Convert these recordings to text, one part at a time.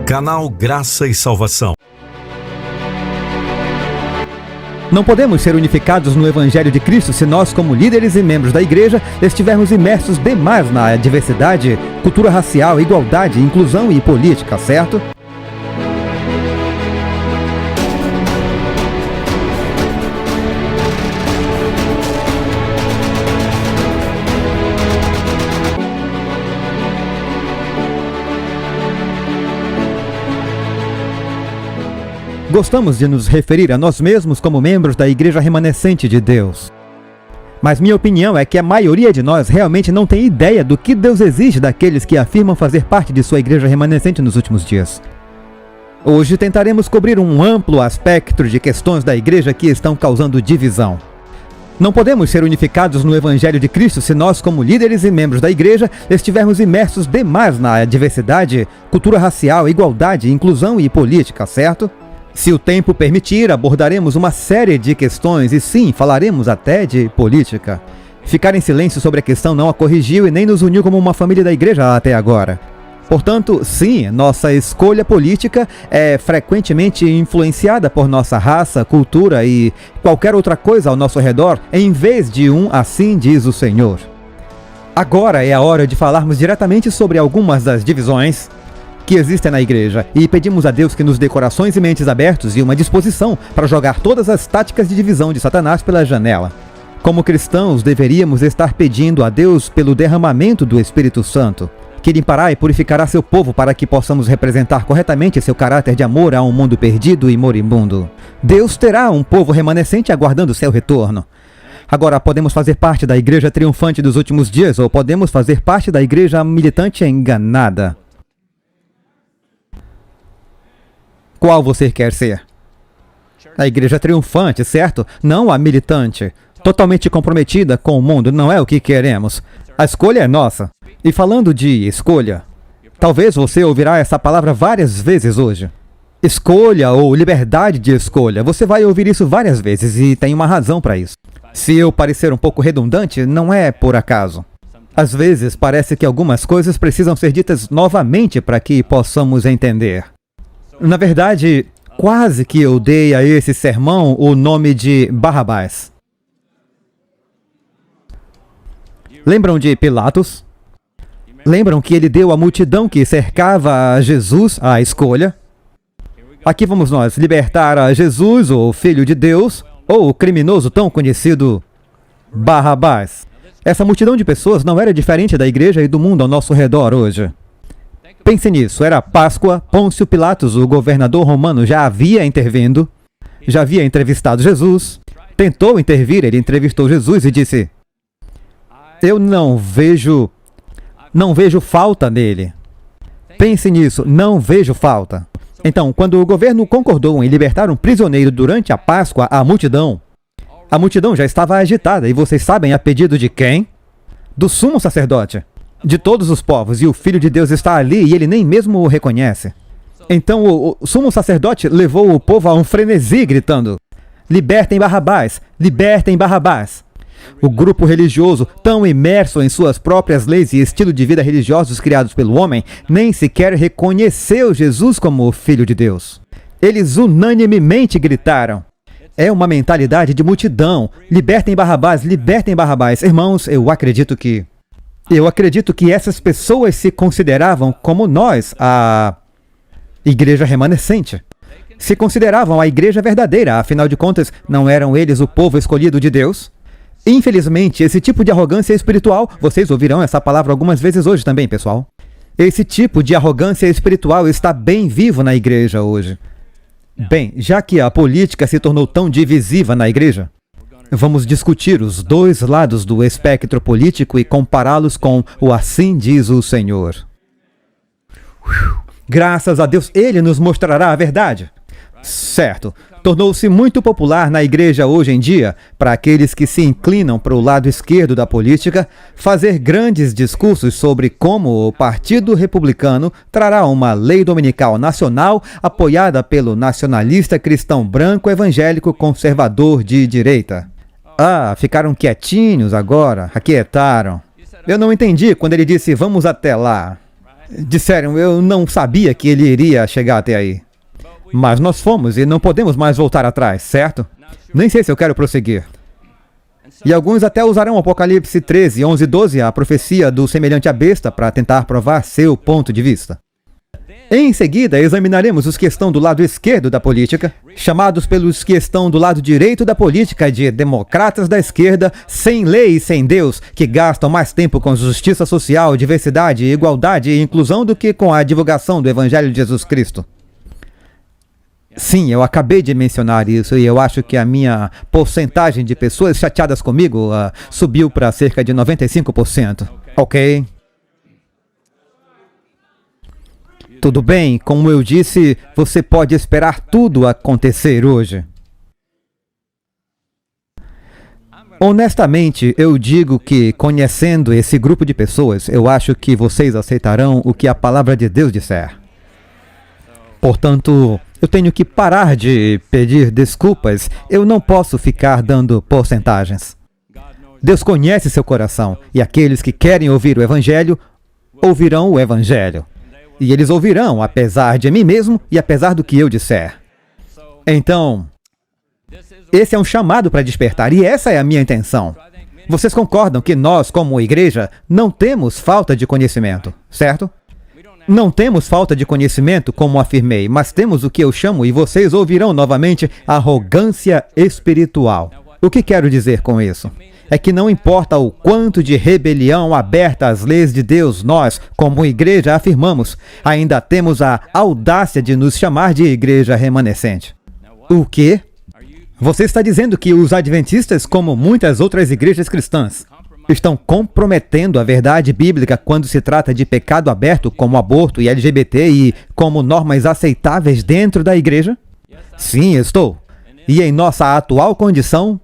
Canal Graça e Salvação. Não podemos ser unificados no Evangelho de Cristo se nós, como líderes e membros da Igreja, estivermos imersos demais na diversidade, cultura racial, igualdade, inclusão e política, certo? Gostamos de nos referir a nós mesmos como membros da Igreja Remanescente de Deus. Mas minha opinião é que a maioria de nós realmente não tem ideia do que Deus exige daqueles que afirmam fazer parte de sua Igreja Remanescente nos últimos dias. Hoje tentaremos cobrir um amplo espectro de questões da Igreja que estão causando divisão. Não podemos ser unificados no Evangelho de Cristo se nós, como líderes e membros da Igreja, estivermos imersos demais na diversidade, cultura racial, igualdade, inclusão e política, certo? Se o tempo permitir, abordaremos uma série de questões e sim, falaremos até de política. Ficar em silêncio sobre a questão não a corrigiu e nem nos uniu como uma família da Igreja até agora. Portanto, sim, nossa escolha política é frequentemente influenciada por nossa raça, cultura e qualquer outra coisa ao nosso redor, em vez de assim diz o Senhor. Agora é a hora de falarmos diretamente sobre algumas das divisões que existem na Igreja, e pedimos a Deus que nos dê corações e mentes abertos e uma disposição para jogar todas as táticas de divisão de Satanás pela janela. Como cristãos, deveríamos estar pedindo a Deus pelo derramamento do Espírito Santo, que limpará e purificará seu povo para que possamos representar corretamente seu caráter de amor a um mundo perdido e moribundo. Deus terá um povo remanescente aguardando seu retorno. Agora, podemos fazer parte da Igreja triunfante dos últimos dias ou podemos fazer parte da Igreja militante enganada. Qual você quer ser? A Igreja triunfante, certo? Não a militante. Totalmente comprometida com o mundo não é o que queremos. A escolha é nossa. E falando de escolha, talvez você ouvirá essa palavra várias vezes hoje. Escolha ou liberdade de escolha. Você vai ouvir isso várias vezes e tem uma razão para isso. Se eu parecer um pouco redundante, não é por acaso. Às vezes parece que algumas coisas precisam ser ditas novamente para que possamos entender. Na verdade, quase que eu dei a esse sermão o nome de Barrabás. Lembram de Pilatos? Lembram que ele deu à multidão que cercava a Jesus a escolha? Aqui vamos nós, libertar a Jesus, o Filho de Deus, ou o criminoso tão conhecido Barrabás. Essa multidão de pessoas não era diferente da Igreja e do mundo ao nosso redor hoje. Pense nisso, era Páscoa, Pôncio Pilatos, o governador romano, já havia intervindo, já havia entrevistado Jesus, tentou intervir, ele entrevistou Jesus e disse: eu não vejo falta nele. Pense nisso, não vejo falta. Então, quando o governo concordou em libertar um prisioneiro durante a Páscoa, a multidão já estava agitada, e vocês sabem a pedido de quem? Do sumo sacerdote. De todos os povos, e o Filho de Deus está ali e ele nem mesmo o reconhece. Então o sumo sacerdote levou o povo a um frenesi gritando: libertem Barrabás! Libertem Barrabás! O grupo religioso, tão imerso em suas próprias leis e estilo de vida religiosos criados pelo homem, nem sequer reconheceu Jesus como o Filho de Deus. Eles unanimemente gritaram. É uma mentalidade de multidão. Libertem Barrabás! Libertem Barrabás! Irmãos, eu acredito que essas pessoas se consideravam como nós, a Igreja Remanescente. Se consideravam a Igreja verdadeira, afinal de contas, não eram eles o povo escolhido de Deus? Infelizmente, esse tipo de arrogância espiritual, vocês ouvirão essa palavra algumas vezes hoje também, pessoal. Esse tipo de arrogância espiritual está bem vivo na Igreja hoje. Bem, já que a política se tornou tão divisiva na Igreja, vamos discutir os dois lados do espectro político e compará-los com o assim diz o Senhor. Graças a Deus, Ele nos mostrará a verdade. Certo. Tornou-se muito popular na Igreja hoje em dia, para aqueles que se inclinam para o lado esquerdo da política, fazer grandes discursos sobre como o Partido Republicano trará uma lei dominical nacional apoiada pelo nacionalista cristão branco evangélico conservador de direita. Ah, ficaram quietinhos agora, aquietaram. Eu não entendi quando ele disse, vamos até lá. Disseram, eu não sabia que ele iria chegar até aí. Mas nós fomos e não podemos mais voltar atrás, certo? Nem sei se eu quero prosseguir. E alguns até usarão Apocalipse 13, 11 e 12, a profecia do semelhante à besta, para tentar provar seu ponto de vista. Em seguida, examinaremos os que estão do lado esquerdo da política, chamados pelos que estão do lado direito da política de democratas da esquerda, sem lei e sem Deus, que gastam mais tempo com justiça social, diversidade, igualdade e inclusão do que com a divulgação do Evangelho de Jesus Cristo. Sim, eu acabei de mencionar isso e eu acho que a minha porcentagem de pessoas chateadas comigo subiu para cerca de 95%. Ok? Tudo bem, como eu disse, você pode esperar tudo acontecer hoje. Honestamente, eu digo que, conhecendo esse grupo de pessoas, eu acho que vocês aceitarão o que a palavra de Deus disser. Portanto, eu tenho que parar de pedir desculpas. Eu não posso ficar dando porcentagens. Deus conhece seu coração, e aqueles que querem ouvir o Evangelho, ouvirão o Evangelho. E eles ouvirão, apesar de mim mesmo e apesar do que eu disser. Então, esse é um chamado para despertar, e essa é a minha intenção. Vocês concordam que nós, como igreja, não temos falta de conhecimento, certo? Não temos falta de conhecimento, como afirmei, mas temos o que eu chamo, e vocês ouvirão novamente, arrogância espiritual. O que quero dizer com isso? É que não importa o quanto de rebelião aberta às leis de Deus, nós, como igreja, afirmamos, ainda temos a audácia de nos chamar de igreja remanescente. O quê? Você está dizendo que os adventistas, como muitas outras igrejas cristãs, estão comprometendo a verdade bíblica quando se trata de pecado aberto, como aborto e LGBT, e como normas aceitáveis dentro da igreja? Sim, estou. E em nossa atual condição,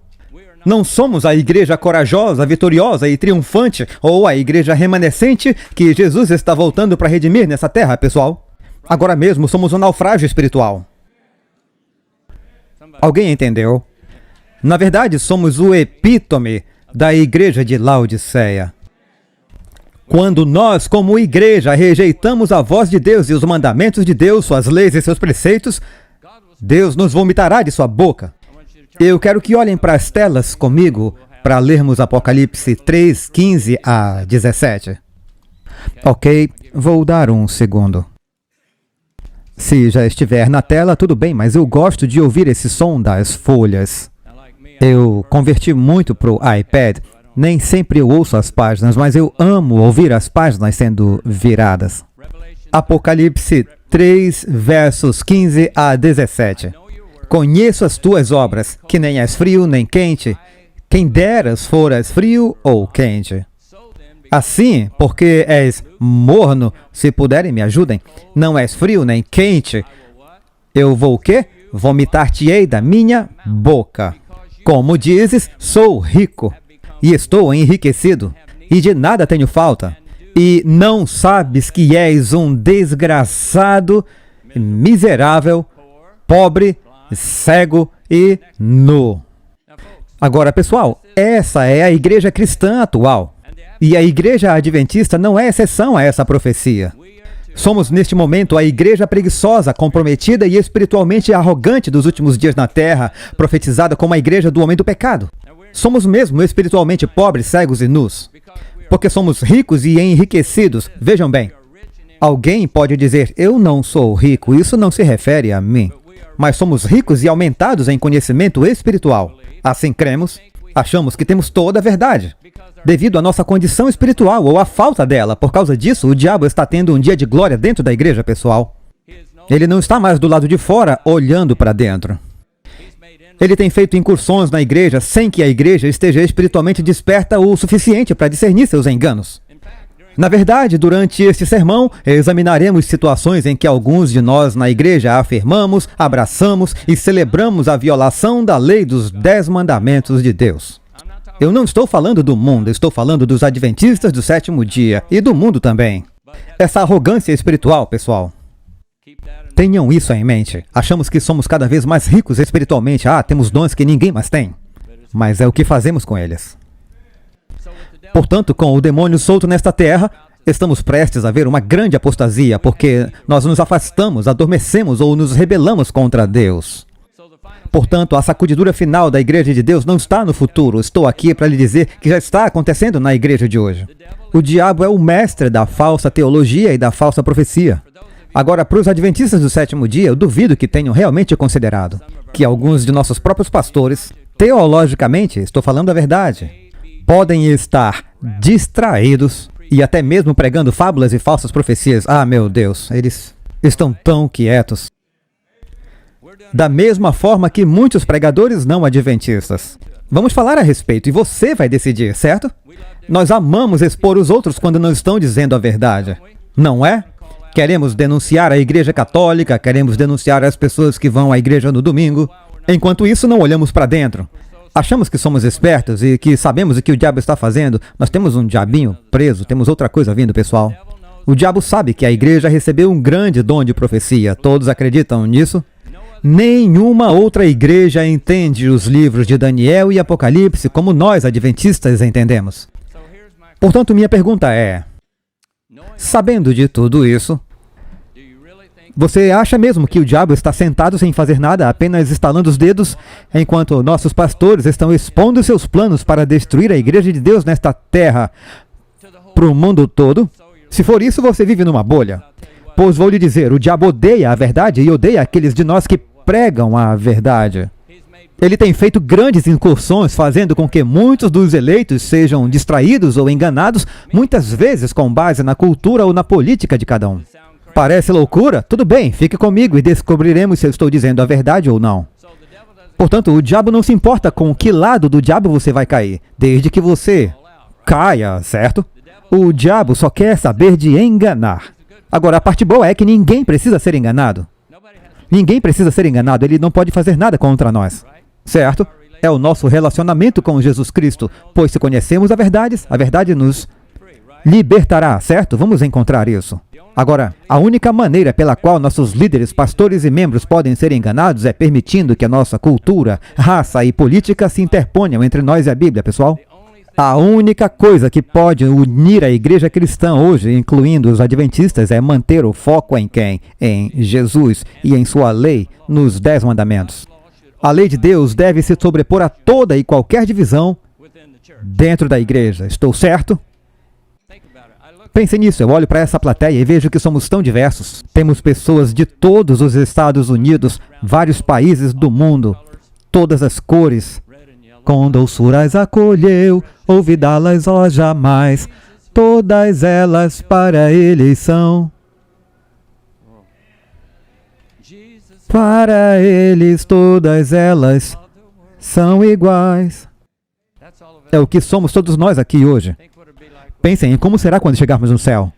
não somos a igreja corajosa, vitoriosa e triunfante, ou a igreja remanescente que Jesus está voltando para redimir nessa terra, pessoal. Agora mesmo somos um naufrágio espiritual. Alguém entendeu? Na verdade, somos o epítome da igreja de Laodiceia. Quando nós, como igreja, rejeitamos a voz de Deus e os mandamentos de Deus, suas leis e seus preceitos, Deus nos vomitará de sua boca. Eu quero que olhem para as telas comigo para lermos Apocalipse 3, 15 a 17. Ok, vou dar um segundo. Se já estiver na tela, tudo bem, mas eu gosto de ouvir esse som das folhas. Eu converti muito para o iPad. Nem sempre eu ouço as páginas, mas eu amo ouvir as páginas sendo viradas. Apocalipse 3, versos 15 a 17. Conheço as tuas obras, que nem és frio nem quente. Quem deras foras frio ou quente. Assim, porque és morno, se puderem me ajudem, não és frio nem quente, eu vou o quê? Vomitar-te-ei da minha boca. Como dizes, sou rico, e estou enriquecido, e de nada tenho falta. E não sabes que és um desgraçado, miserável, pobre, cego e nu. Agora, pessoal, essa é a igreja cristã atual. E a igreja adventista não é exceção a essa profecia. Somos, neste momento, a igreja preguiçosa, comprometida e espiritualmente arrogante dos últimos dias na terra, profetizada como a igreja do homem do pecado. Somos mesmo espiritualmente pobres, cegos e nus. Porque somos ricos e enriquecidos. Vejam bem, alguém pode dizer, eu não sou rico, isso não se refere a mim. Mas somos ricos e aumentados em conhecimento espiritual. Assim cremos, achamos que temos toda a verdade, devido à nossa condição espiritual ou à falta dela. Por causa disso, o diabo está tendo um dia de glória dentro da igreja, pessoal. Ele não está mais do lado de fora, olhando para dentro. Ele tem feito incursões na igreja sem que a igreja esteja espiritualmente desperta o suficiente para discernir seus enganos. Na verdade, durante este sermão, examinaremos situações em que alguns de nós na igreja afirmamos, abraçamos e celebramos a violação da lei dos 10 mandamentos de Deus. Eu não estou falando do mundo, estou falando dos adventistas do sétimo dia e do mundo também. Essa arrogância espiritual, pessoal. Tenham isso em mente. Achamos que somos cada vez mais ricos espiritualmente. Temos dons que ninguém mais tem. Mas é o que fazemos com eles. Portanto, com o demônio solto nesta terra, estamos prestes a ver uma grande apostasia, porque nós nos afastamos, adormecemos ou nos rebelamos contra Deus. Portanto, a sacudidura final da Igreja de Deus não está no futuro. Estou aqui para lhe dizer que já está acontecendo na igreja de hoje. O diabo é o mestre da falsa teologia e da falsa profecia. Agora, para os adventistas do sétimo dia, eu duvido que tenham realmente considerado que alguns de nossos próprios pastores, teologicamente, estou falando a verdade, podem estar distraídos e até mesmo pregando fábulas e falsas profecias. Ah, meu Deus, eles estão tão quietos. Da mesma forma que muitos pregadores não adventistas. Vamos falar a respeito e você vai decidir, certo? Nós amamos expor os outros quando não estão dizendo a verdade, não é? Queremos denunciar a Igreja Católica, queremos denunciar as pessoas que vão à igreja no domingo. Enquanto isso, não olhamos para dentro. Achamos que somos espertos e que sabemos o que o diabo está fazendo. Nós temos um diabinho preso, temos outra coisa vindo, pessoal. O diabo sabe que a igreja recebeu um grande dom de profecia. Todos acreditam nisso? Nenhuma outra igreja entende os livros de Daniel e Apocalipse como nós, adventistas, entendemos. Portanto, minha pergunta é, sabendo de tudo isso, você acha mesmo que o diabo está sentado sem fazer nada, apenas estalando os dedos, enquanto nossos pastores estão expondo seus planos para destruir a Igreja de Deus nesta terra para o mundo todo? Se for isso, você vive numa bolha. Pois vou lhe dizer, o diabo odeia a verdade e odeia aqueles de nós que pregam a verdade. Ele tem feito grandes incursões, fazendo com que muitos dos eleitos sejam distraídos ou enganados, muitas vezes com base na cultura ou na política de cada um. Parece loucura? Tudo bem, fique comigo e descobriremos se eu estou dizendo a verdade ou não. Portanto, o diabo não se importa com que lado do diabo você vai cair, desde que você caia, certo? O diabo só quer saber de enganar. Agora, a parte boa é que ninguém precisa ser enganado. Ninguém precisa ser enganado, ele não pode fazer nada contra nós. Certo? É o nosso relacionamento com Jesus Cristo, pois se conhecemos a verdade nos libertará, certo? Vamos encontrar isso. Agora, a única maneira pela qual nossos líderes, pastores e membros podem ser enganados é permitindo que a nossa cultura, raça e política se interponham entre nós e a Bíblia, pessoal. A única coisa que pode unir a igreja cristã hoje, incluindo os adventistas, é manter o foco em quem? Em Jesus e em sua lei, nos 10 mandamentos. A lei de Deus deve se sobrepor a toda e qualquer divisão dentro da igreja. Estou certo? Pense nisso, eu olho para essa plateia e vejo que somos tão diversos. Temos pessoas de todos os Estados Unidos, vários países do mundo, todas as cores. Com doçuras acolheu, ouvidá-las, ó jamais, todas elas para ele são. Para eles todas elas são iguais. É o que somos todos nós aqui hoje. Pensem em como será quando chegarmos no céu.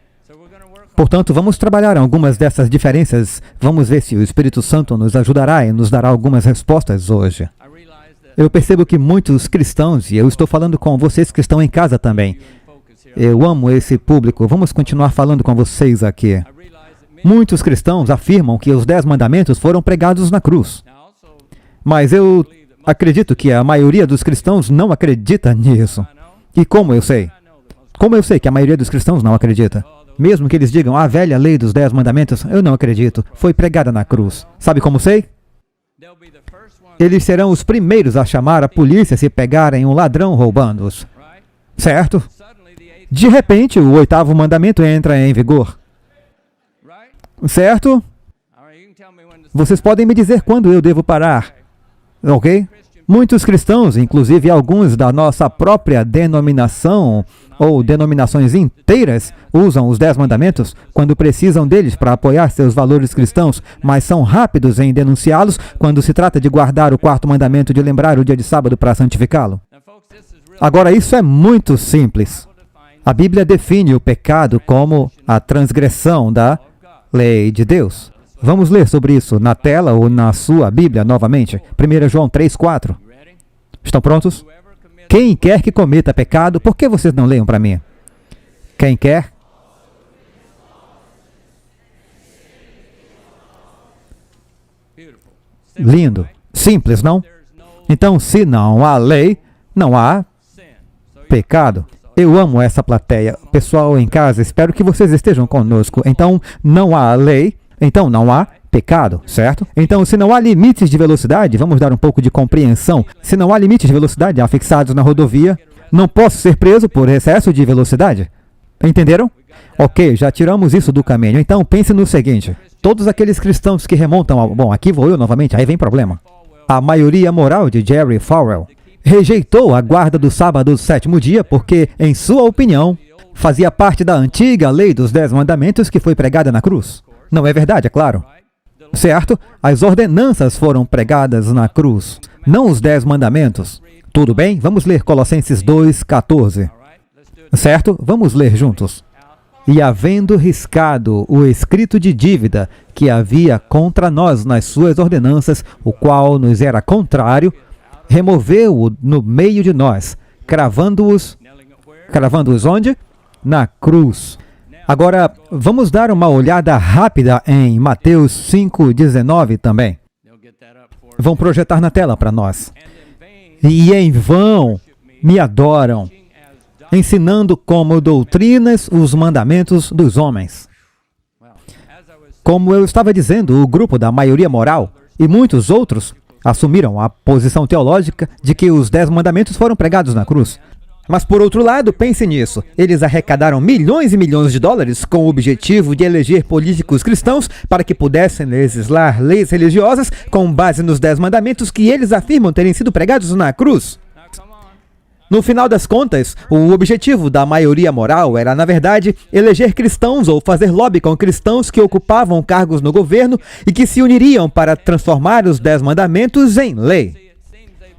Portanto, vamos trabalhar algumas dessas diferenças. Vamos ver se o Espírito Santo nos ajudará e nos dará algumas respostas hoje. Eu percebo que muitos cristãos, e eu estou falando com vocês que estão em casa também, eu amo esse público, vamos continuar falando com vocês aqui. Muitos cristãos afirmam que os 10 mandamentos foram pregados na cruz. Mas eu acredito que a maioria dos cristãos não acredita nisso. E como eu sei? Como eu sei que a maioria dos cristãos não acredita? Mesmo que eles digam, a velha lei dos 10 mandamentos, eu não acredito, foi pregada na cruz. Sabe como sei? Eles serão os primeiros a chamar a polícia se pegarem um ladrão roubando-os. Certo? De repente, o 8º mandamento entra em vigor. Certo? Vocês podem me dizer quando eu devo parar. Ok? Muitos cristãos, inclusive alguns da nossa própria denominação, ou denominações inteiras, usam os 10 mandamentos quando precisam deles para apoiar seus valores cristãos, mas são rápidos em denunciá-los quando se trata de guardar o 4º mandamento de lembrar o dia de sábado para santificá-lo. Agora, isso é muito simples. A Bíblia define o pecado como a transgressão da lei de Deus. Vamos ler sobre isso na tela ou na sua Bíblia novamente. 1 João 3:4. Estão prontos? Quem quer que cometa pecado, por que vocês não leiam para mim? Quem quer? Lindo. Simples, não? Então, se não há lei, não há pecado. Eu amo essa plateia. Pessoal em casa, espero que vocês estejam conosco. Então, não há lei, então não há pecado, certo? Então, se não há limites de velocidade, vamos dar um pouco de compreensão. Se não há limites de velocidade afixados na rodovia, não posso ser preso por excesso de velocidade. Entenderam? Ok, já tiramos isso do caminho. Então, pense no seguinte. Todos aqueles cristãos que remontam ao... Bom, aqui vou eu novamente, aí vem problema. A maioria moral de Jerry Falwell rejeitou a guarda do sábado do sétimo dia porque, em sua opinião, fazia parte da antiga lei dos 10 mandamentos que foi pregada na cruz. Não é verdade, é claro. Certo? As ordenanças foram pregadas na cruz, não os 10 mandamentos. Tudo bem? Vamos ler Colossenses 2:14. Certo? Vamos ler juntos. E havendo riscado o escrito de dívida que havia contra nós nas suas ordenanças, o qual nos era contrário, removeu-o no meio de nós, cravando-os onde? Na cruz. Agora, vamos dar uma olhada rápida em Mateus 5:19 também. Vão projetar na tela para nós. E em vão me adoram, ensinando como doutrinas os mandamentos dos homens. Como eu estava dizendo, o grupo da maioria moral e muitos outros assumiram a posição teológica de que os 10 mandamentos foram pregados na cruz. Mas, por outro lado, pense nisso. Eles arrecadaram milhões e milhões de dólares com o objetivo de eleger políticos cristãos para que pudessem legislar leis religiosas com base nos 10 mandamentos que eles afirmam terem sido pregados na cruz. No final das contas, o objetivo da maioria moral era, na verdade, eleger cristãos ou fazer lobby com cristãos que ocupavam cargos no governo e que se uniriam para transformar os 10 mandamentos em lei.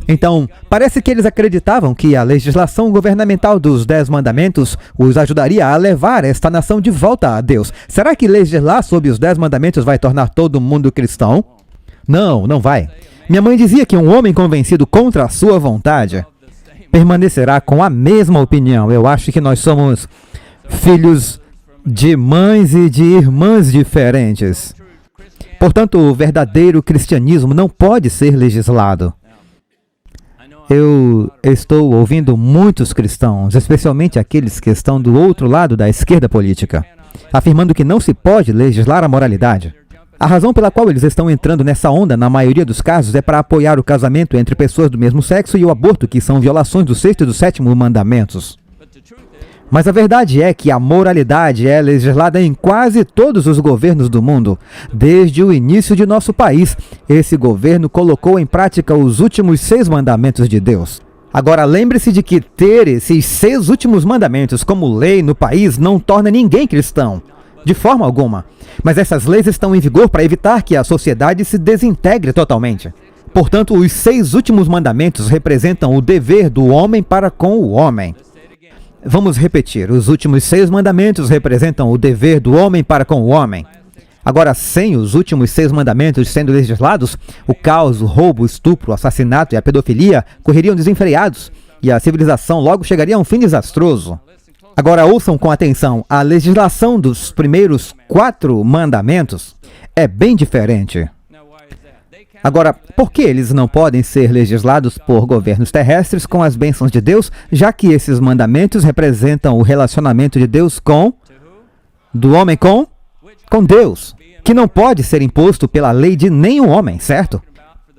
Então, parece que eles acreditavam que a legislação governamental dos 10 mandamentos os ajudaria a levar esta nação de volta a Deus. Será que legislar sob os 10 mandamentos vai tornar todo mundo cristão? Não, não vai. Minha mãe dizia que um homem convencido contra a sua vontade permanecerá com a mesma opinião. Eu acho que nós somos filhos de mães e de irmãs diferentes. Portanto, o verdadeiro cristianismo não pode ser legislado. Eu estou ouvindo muitos cristãos, especialmente aqueles que estão do outro lado da esquerda política, afirmando que não se pode legislar a moralidade. A razão pela qual eles estão entrando nessa onda, na maioria dos casos, é para apoiar o casamento entre pessoas do mesmo sexo e o aborto, que são violações do 6º e do 7º mandamentos. Mas a verdade é que a moralidade é legislada em quase todos os governos do mundo. Desde o início de nosso país, esse governo colocou em prática os últimos 6 mandamentos de Deus. Agora, lembre-se de que ter esses 6 últimos mandamentos como lei no país não torna ninguém cristão, de forma alguma. Mas essas leis estão em vigor para evitar que a sociedade se desintegre totalmente. Portanto, os 6 últimos mandamentos representam o dever do homem para com o homem. Vamos repetir, os últimos 6 mandamentos representam o dever do homem para com o homem. Agora, sem os últimos 6 mandamentos sendo legislados, o caos, o roubo, o estupro, o assassinato e a pedofilia correriam desenfreados, e a civilização logo chegaria a um fim desastroso. Agora, ouçam com atenção, a legislação dos primeiros 4 mandamentos é bem diferente. Agora, por que eles não podem ser legislados por governos terrestres com as bênçãos de Deus, já que esses mandamentos representam o relacionamento de Deus do homem com Deus, que não pode ser imposto pela lei de nenhum homem, certo?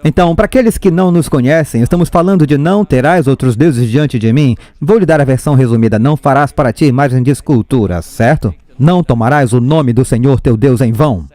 Então, para aqueles que não nos conhecem, estamos falando de não terás outros deuses diante de mim. Vou lhe dar a versão resumida, não farás para ti imagem de escultura, certo? Não tomarás o nome do Senhor teu Deus em vão.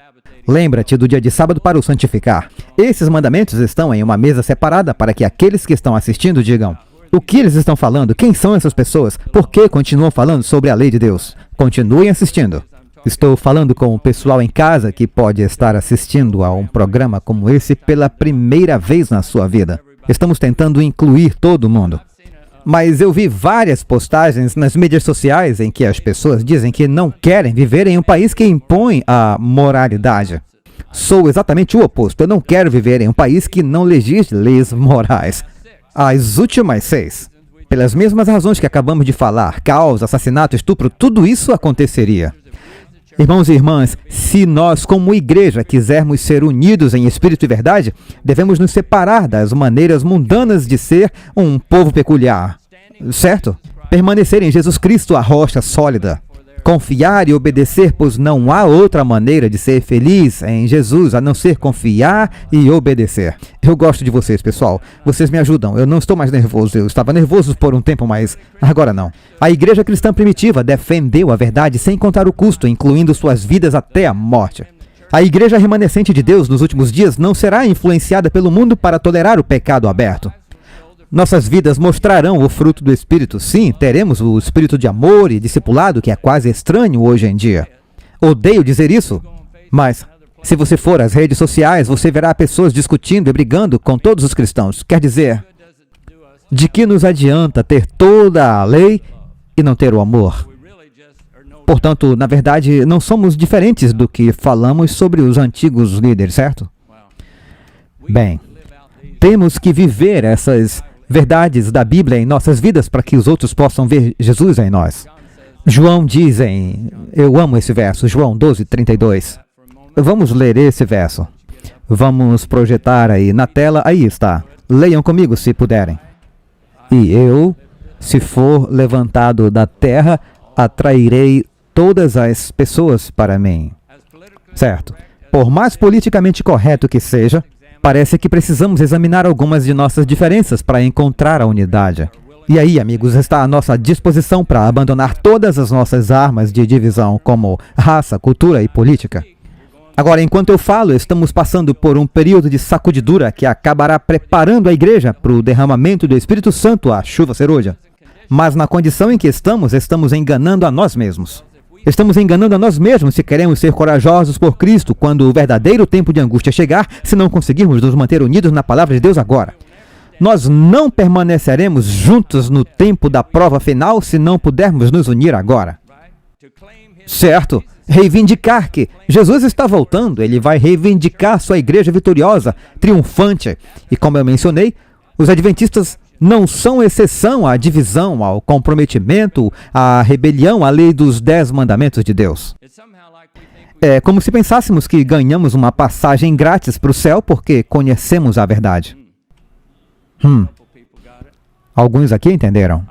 Lembra-te do dia de sábado para o santificar. Esses mandamentos estão em uma mesa separada para que aqueles que estão assistindo digam: o que eles estão falando? Quem são essas pessoas? Por que continuam falando sobre a lei de Deus? Continuem assistindo. Estou falando com o pessoal em casa que pode estar assistindo a um programa como esse pela primeira vez na sua vida. Estamos tentando incluir todo mundo. Mas eu vi várias postagens nas mídias sociais em que as pessoas dizem que não querem viver em um país que impõe a moralidade. Sou exatamente o oposto. Eu não quero viver em um país que não legisle leis morais. As últimas 6. Pelas mesmas razões que acabamos de falar, caos, assassinato, estupro, tudo isso aconteceria. Irmãos e irmãs, se nós, como igreja, quisermos ser unidos em espírito e verdade, devemos nos separar das maneiras mundanas de ser um povo peculiar, certo? Permanecer em Jesus Cristo, a rocha sólida. Confiar e obedecer, pois não há outra maneira de ser feliz em Jesus a não ser confiar e obedecer. Eu gosto de vocês, pessoal. Vocês me ajudam. Eu não estou mais nervoso. Eu estava nervoso por um tempo, mas agora não. A igreja cristã primitiva defendeu a verdade sem contar o custo, incluindo suas vidas até a morte. A igreja remanescente de Deus nos últimos dias não será influenciada pelo mundo para tolerar o pecado aberto. Nossas vidas mostrarão o fruto do Espírito. Sim, teremos o espírito de amor e discipulado que é quase estranho hoje em dia. Odeio dizer isso, mas se você for às redes sociais, você verá pessoas discutindo e brigando com todos os cristãos. Quer dizer, de que nos adianta ter toda a lei e não ter o amor? Portanto, na verdade, não somos diferentes do que falamos sobre os antigos líderes, certo? Bem, temos que viver essas verdades da Bíblia em nossas vidas para que os outros possam ver Jesus em nós. João diz eu amo esse verso, João 12:32. Vamos ler esse verso. Vamos projetar aí na tela, aí está. Leiam comigo se puderem. E eu, se for levantado da terra, atrairei todas as pessoas para mim. Certo. Por mais politicamente correto que seja, parece que precisamos examinar algumas de nossas diferenças para encontrar a unidade. E aí, amigos, está à nossa disposição para abandonar todas as nossas armas de divisão, como raça, cultura e política. Agora, enquanto eu falo, estamos passando por um período de sacudidura que acabará preparando a igreja para o derramamento do Espírito Santo, a chuva serôdia. Mas na condição em que estamos enganando a nós mesmos. Estamos enganando a nós mesmos se queremos ser corajosos por Cristo quando o verdadeiro tempo de angústia chegar, se não conseguirmos nos manter unidos na palavra de Deus agora. Nós não permaneceremos juntos no tempo da prova final se não pudermos nos unir agora. Certo? Reivindicar que Jesus está voltando, ele vai reivindicar sua igreja vitoriosa, triunfante. E como eu mencionei, os adventistas não são exceção à divisão, ao comprometimento, à rebelião, à lei dos 10 mandamentos de Deus. É como se pensássemos que ganhamos uma passagem grátis para o céu porque conhecemos a verdade. Alguns aqui entenderam.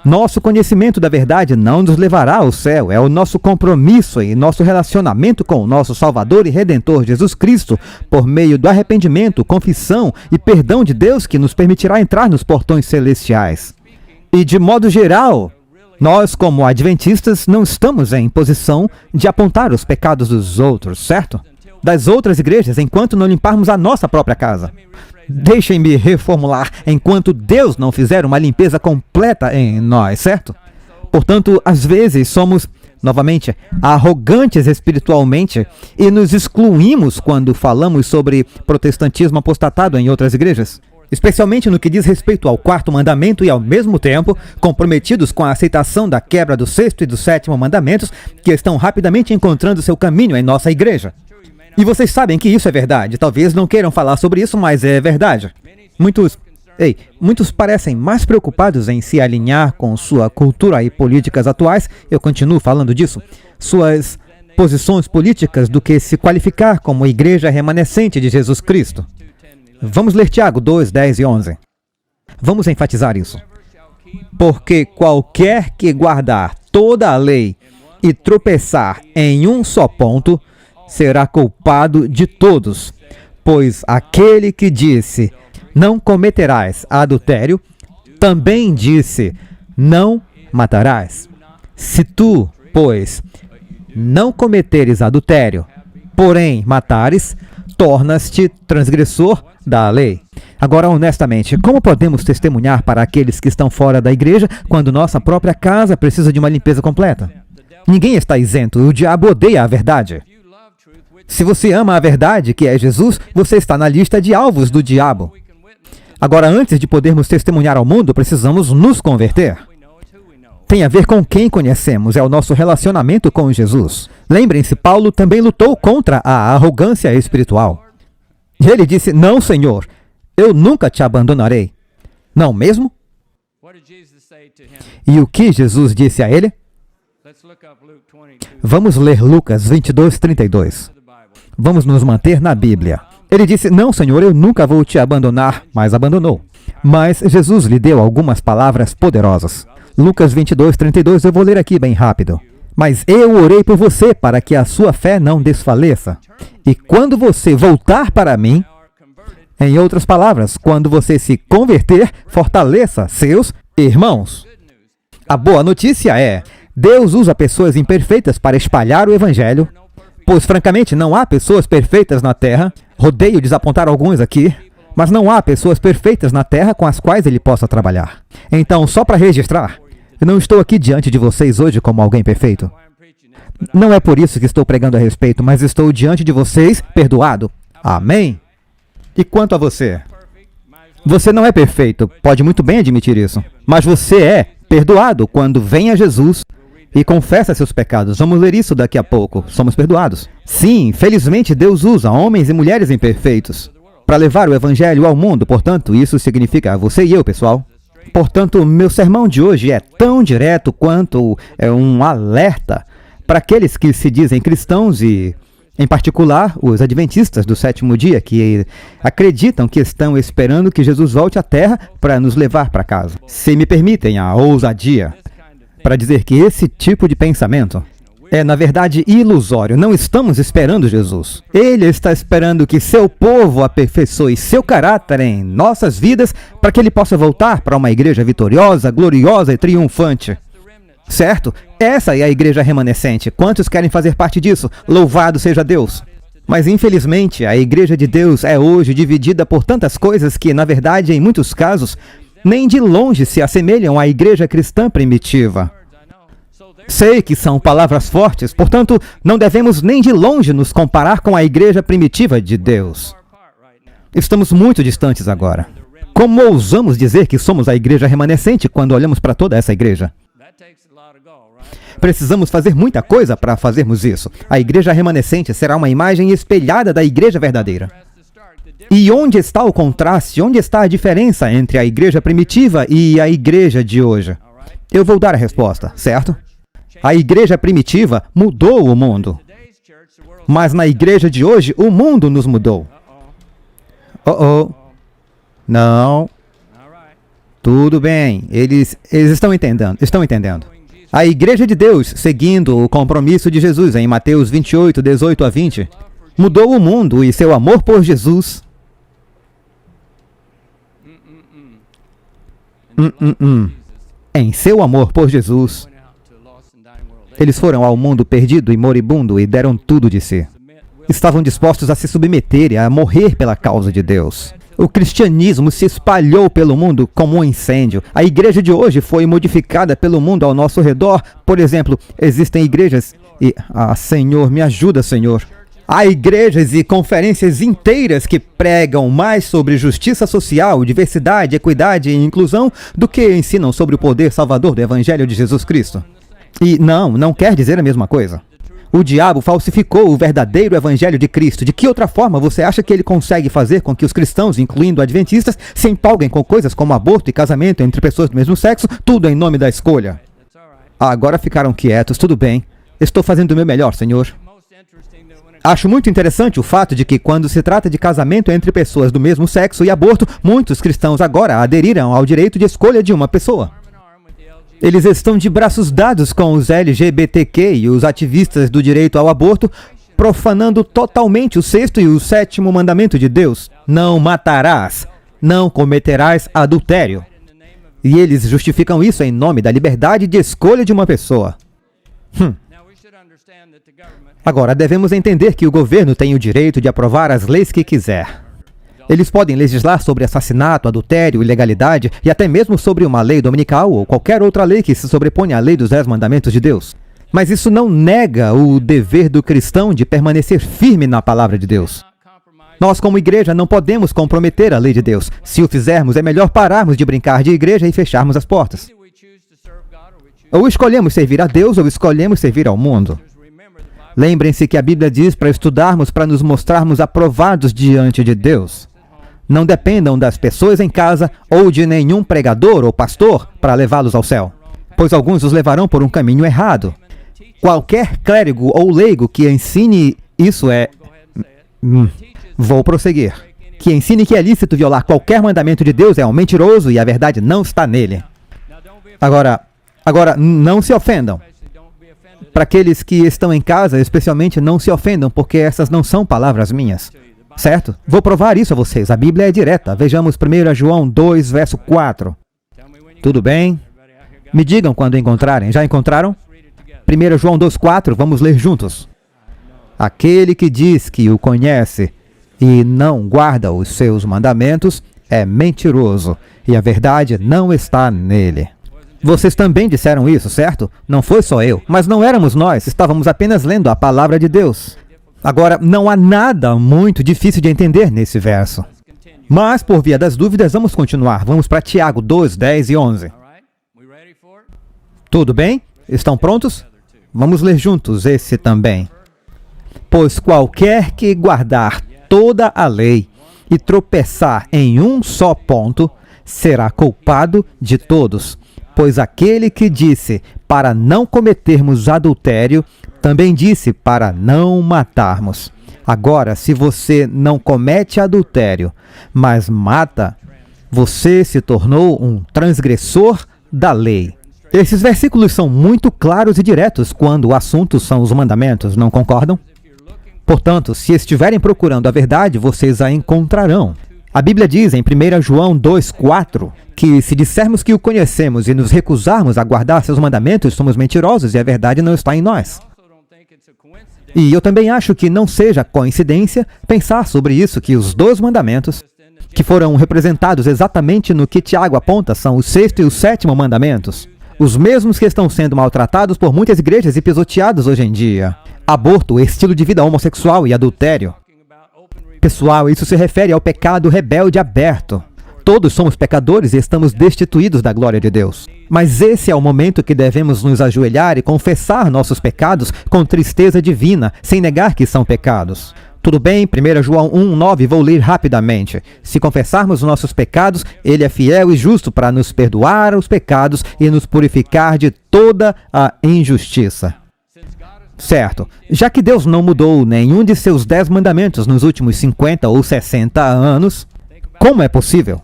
Nosso conhecimento da verdade não nos levará ao céu. É o nosso compromisso e nosso relacionamento com o nosso Salvador e Redentor Jesus Cristo, por meio do arrependimento, confissão e perdão de Deus que nos permitirá entrar nos portões celestiais. E de modo geral, nós como adventistas não estamos em posição de apontar os pecados dos outros, certo? Das outras igrejas, enquanto não limparmos a nossa própria casa. Deixem-me reformular, enquanto Deus não fizer uma limpeza completa em nós, certo? Portanto, às vezes somos, novamente, arrogantes espiritualmente e nos excluímos quando falamos sobre protestantismo apostatado em outras igrejas. Especialmente no que diz respeito ao 4º mandamento e, ao mesmo tempo, comprometidos com a aceitação da quebra do 6º e do 7º mandamentos que estão rapidamente encontrando seu caminho em nossa igreja. E vocês sabem que isso é verdade. Talvez não queiram falar sobre isso, mas é verdade. Muitos parecem mais preocupados em se alinhar com sua cultura e políticas atuais, eu continuo falando disso, suas posições políticas, do que se qualificar como igreja remanescente de Jesus Cristo. Vamos ler Tiago 2, 10 e 11. Vamos enfatizar isso. Porque qualquer que guardar toda a lei e tropeçar em um só ponto, será culpado de todos. Pois aquele que disse, não cometerás adultério, também disse, não matarás. Se tu, pois, não cometeres adultério, porém matares, tornas-te transgressor da lei. Agora, honestamente, como podemos testemunhar para aqueles que estão fora da igreja quando nossa própria casa precisa de uma limpeza completa? Ninguém está isento, o diabo odeia a verdade. Se você ama a verdade, que é Jesus, você está na lista de alvos do diabo. Agora, antes de podermos testemunhar ao mundo, precisamos nos converter. Tem a ver com quem conhecemos, é o nosso relacionamento com Jesus. Lembrem-se, Paulo também lutou contra a arrogância espiritual. Ele disse, não, Senhor, eu nunca te abandonarei. Não mesmo? E o que Jesus disse a ele? Vamos ler Lucas 22, 32. Vamos nos manter na Bíblia. Ele disse, não, Senhor, eu nunca vou te abandonar, mas abandonou. Mas Jesus lhe deu algumas palavras poderosas. Lucas 22:32, eu vou ler aqui bem rápido. Mas eu orei por você para que a sua fé não desfaleça. E quando você voltar para mim, em outras palavras, quando você se converter, fortaleça seus irmãos. A boa notícia é, Deus usa pessoas imperfeitas para espalhar o evangelho, pois francamente não há pessoas perfeitas na terra. Rodeio desapontar alguns aqui, mas não há pessoas perfeitas na terra com as quais ele possa trabalhar. Então, só para registrar, eu não estou aqui diante de vocês hoje como alguém perfeito. Não é por isso que estou pregando a respeito, mas estou diante de vocês perdoado. Amém? E quanto a você? Você não é perfeito, pode muito bem admitir isso, mas você é perdoado quando vem a Jesus e confessa seus pecados. Vamos ler isso daqui a pouco. Somos perdoados. Sim, felizmente Deus usa homens e mulheres imperfeitos para levar o evangelho ao mundo. Portanto, isso significa você e eu, pessoal. Portanto, meu sermão de hoje é tão direto quanto um alerta para aqueles que se dizem cristãos e, em particular, os adventistas do sétimo dia, que acreditam que estão esperando que Jesus volte à terra para nos levar para casa. Se me permitem a ousadia para dizer que esse tipo de pensamento é, na verdade, ilusório. Não estamos esperando Jesus. Ele está esperando que seu povo aperfeiçoe seu caráter em nossas vidas para que ele possa voltar para uma igreja vitoriosa, gloriosa e triunfante. Certo? Essa é a igreja remanescente. Quantos querem fazer parte disso? Louvado seja Deus! Mas, infelizmente, a igreja de Deus é hoje dividida por tantas coisas que, na verdade, em muitos casos, nem de longe se assemelham à igreja cristã primitiva. Sei que são palavras fortes, portanto, não devemos nem de longe nos comparar com a igreja primitiva de Deus. Estamos muito distantes agora. Como ousamos dizer que somos a igreja remanescente quando olhamos para toda essa igreja? Precisamos fazer muita coisa para fazermos isso. A igreja remanescente será uma imagem espelhada da igreja verdadeira. E onde está o contraste? Onde está a diferença entre a igreja primitiva e a igreja de hoje? Eu vou dar a resposta, certo? A igreja primitiva mudou o mundo. Mas na igreja de hoje, o mundo nos mudou. Não. Tudo bem. Eles estão entendendo. A igreja de Deus, seguindo o compromisso de Jesus em Mateus 28, 18 a 20, mudou o mundo e seu amor por Jesus. Em seu amor por Jesus, eles foram ao mundo perdido e moribundo e deram tudo de si. Estavam dispostos a se submeter e a morrer pela causa de Deus. O cristianismo se espalhou pelo mundo como um incêndio. A igreja de hoje foi modificada pelo mundo ao nosso redor. Por exemplo, existem igrejas e... Senhor, me ajuda, Senhor. Há igrejas e conferências inteiras que pregam mais sobre justiça social, diversidade, equidade e inclusão do que ensinam sobre o poder salvador do Evangelho de Jesus Cristo. E não quer dizer a mesma coisa. O diabo falsificou o verdadeiro Evangelho de Cristo. De que outra forma você acha que ele consegue fazer com que os cristãos, incluindo adventistas, se empolguem com coisas como aborto e casamento entre pessoas do mesmo sexo, tudo em nome da escolha? Agora ficaram quietos, tudo bem. Estou fazendo o meu melhor, Senhor. Acho muito interessante o fato de que, quando se trata de casamento entre pessoas do mesmo sexo e aborto, muitos cristãos agora aderiram ao direito de escolha de uma pessoa. Eles estão de braços dados com os LGBTQ e os ativistas do direito ao aborto, profanando totalmente o 6º e o 7º mandamento de Deus. Não matarás, não cometerás adultério. E eles justificam isso em nome da liberdade de escolha de uma pessoa. Agora, devemos entender que o governo tem o direito de aprovar as leis que quiser. Eles podem legislar sobre assassinato, adultério, ilegalidade e até mesmo sobre uma lei dominical ou qualquer outra lei que se sobrepõe à lei dos 10 mandamentos de Deus. Mas isso não nega o dever do cristão de permanecer firme na palavra de Deus. Nós, como igreja, não podemos comprometer a lei de Deus. Se o fizermos, é melhor pararmos de brincar de igreja e fecharmos as portas. Ou escolhemos servir a Deus ou escolhemos servir ao mundo. Lembrem-se que a Bíblia diz para estudarmos, para nos mostrarmos aprovados diante de Deus. Não dependam das pessoas em casa ou de nenhum pregador ou pastor para levá-los ao céu, pois alguns os levarão por um caminho errado. Qualquer clérigo ou leigo que ensine isso Vou prosseguir. Que ensine que é lícito violar qualquer mandamento de Deus é um mentiroso e a verdade não está nele. Agora, Agora, não se ofendam. Para aqueles que estão em casa, especialmente, não se ofendam, porque essas não são palavras minhas. Certo? Vou provar isso a vocês. A Bíblia é direta. Vejamos 1 João 2, verso 4. Tudo bem? Me digam quando encontrarem. Já encontraram? 1 João 2, 4. Vamos ler juntos. Aquele que diz que o conhece e não guarda os seus mandamentos é mentiroso, e a verdade não está nele. Vocês também disseram isso, certo? Não foi só eu, mas não éramos nós, estávamos apenas lendo a palavra de Deus. Agora, não há nada muito difícil de entender nesse verso. Mas, por via das dúvidas, vamos continuar. Vamos para Tiago 2, 10 e 11. Tudo bem? Estão prontos? Vamos ler juntos esse também. Pois qualquer que guardar toda a lei e tropeçar em um só ponto, será culpado de todos. Pois aquele que disse para não cometermos adultério, também disse para não matarmos. Agora, se você não comete adultério, mas mata, você se tornou um transgressor da lei. Esses versículos são muito claros e diretos quando o assunto são os mandamentos, não concordam? Portanto, se estiverem procurando a verdade, vocês a encontrarão. A Bíblia diz em 1 João 2, 4, que se dissermos que o conhecemos e nos recusarmos a guardar seus mandamentos, somos mentirosos e a verdade não está em nós. E eu também acho que não seja coincidência pensar sobre isso, que os 2 mandamentos, que foram representados exatamente no que Tiago aponta, são o 6º e o 7º mandamentos. Os mesmos que estão sendo maltratados por muitas igrejas e pisoteados hoje em dia. Aborto, estilo de vida homossexual e adultério. Pessoal, isso se refere ao pecado rebelde aberto. Todos somos pecadores e estamos destituídos da glória de Deus. Mas esse é o momento que devemos nos ajoelhar e confessar nossos pecados com tristeza divina, sem negar que são pecados. Tudo bem? 1 João 1, 9, vou ler rapidamente. Se confessarmos nossos pecados, Ele é fiel e justo para nos perdoar os pecados e nos purificar de toda a injustiça. Certo. Já que Deus não mudou nenhum de seus 10 mandamentos nos últimos 50 ou 60 anos, como é possível?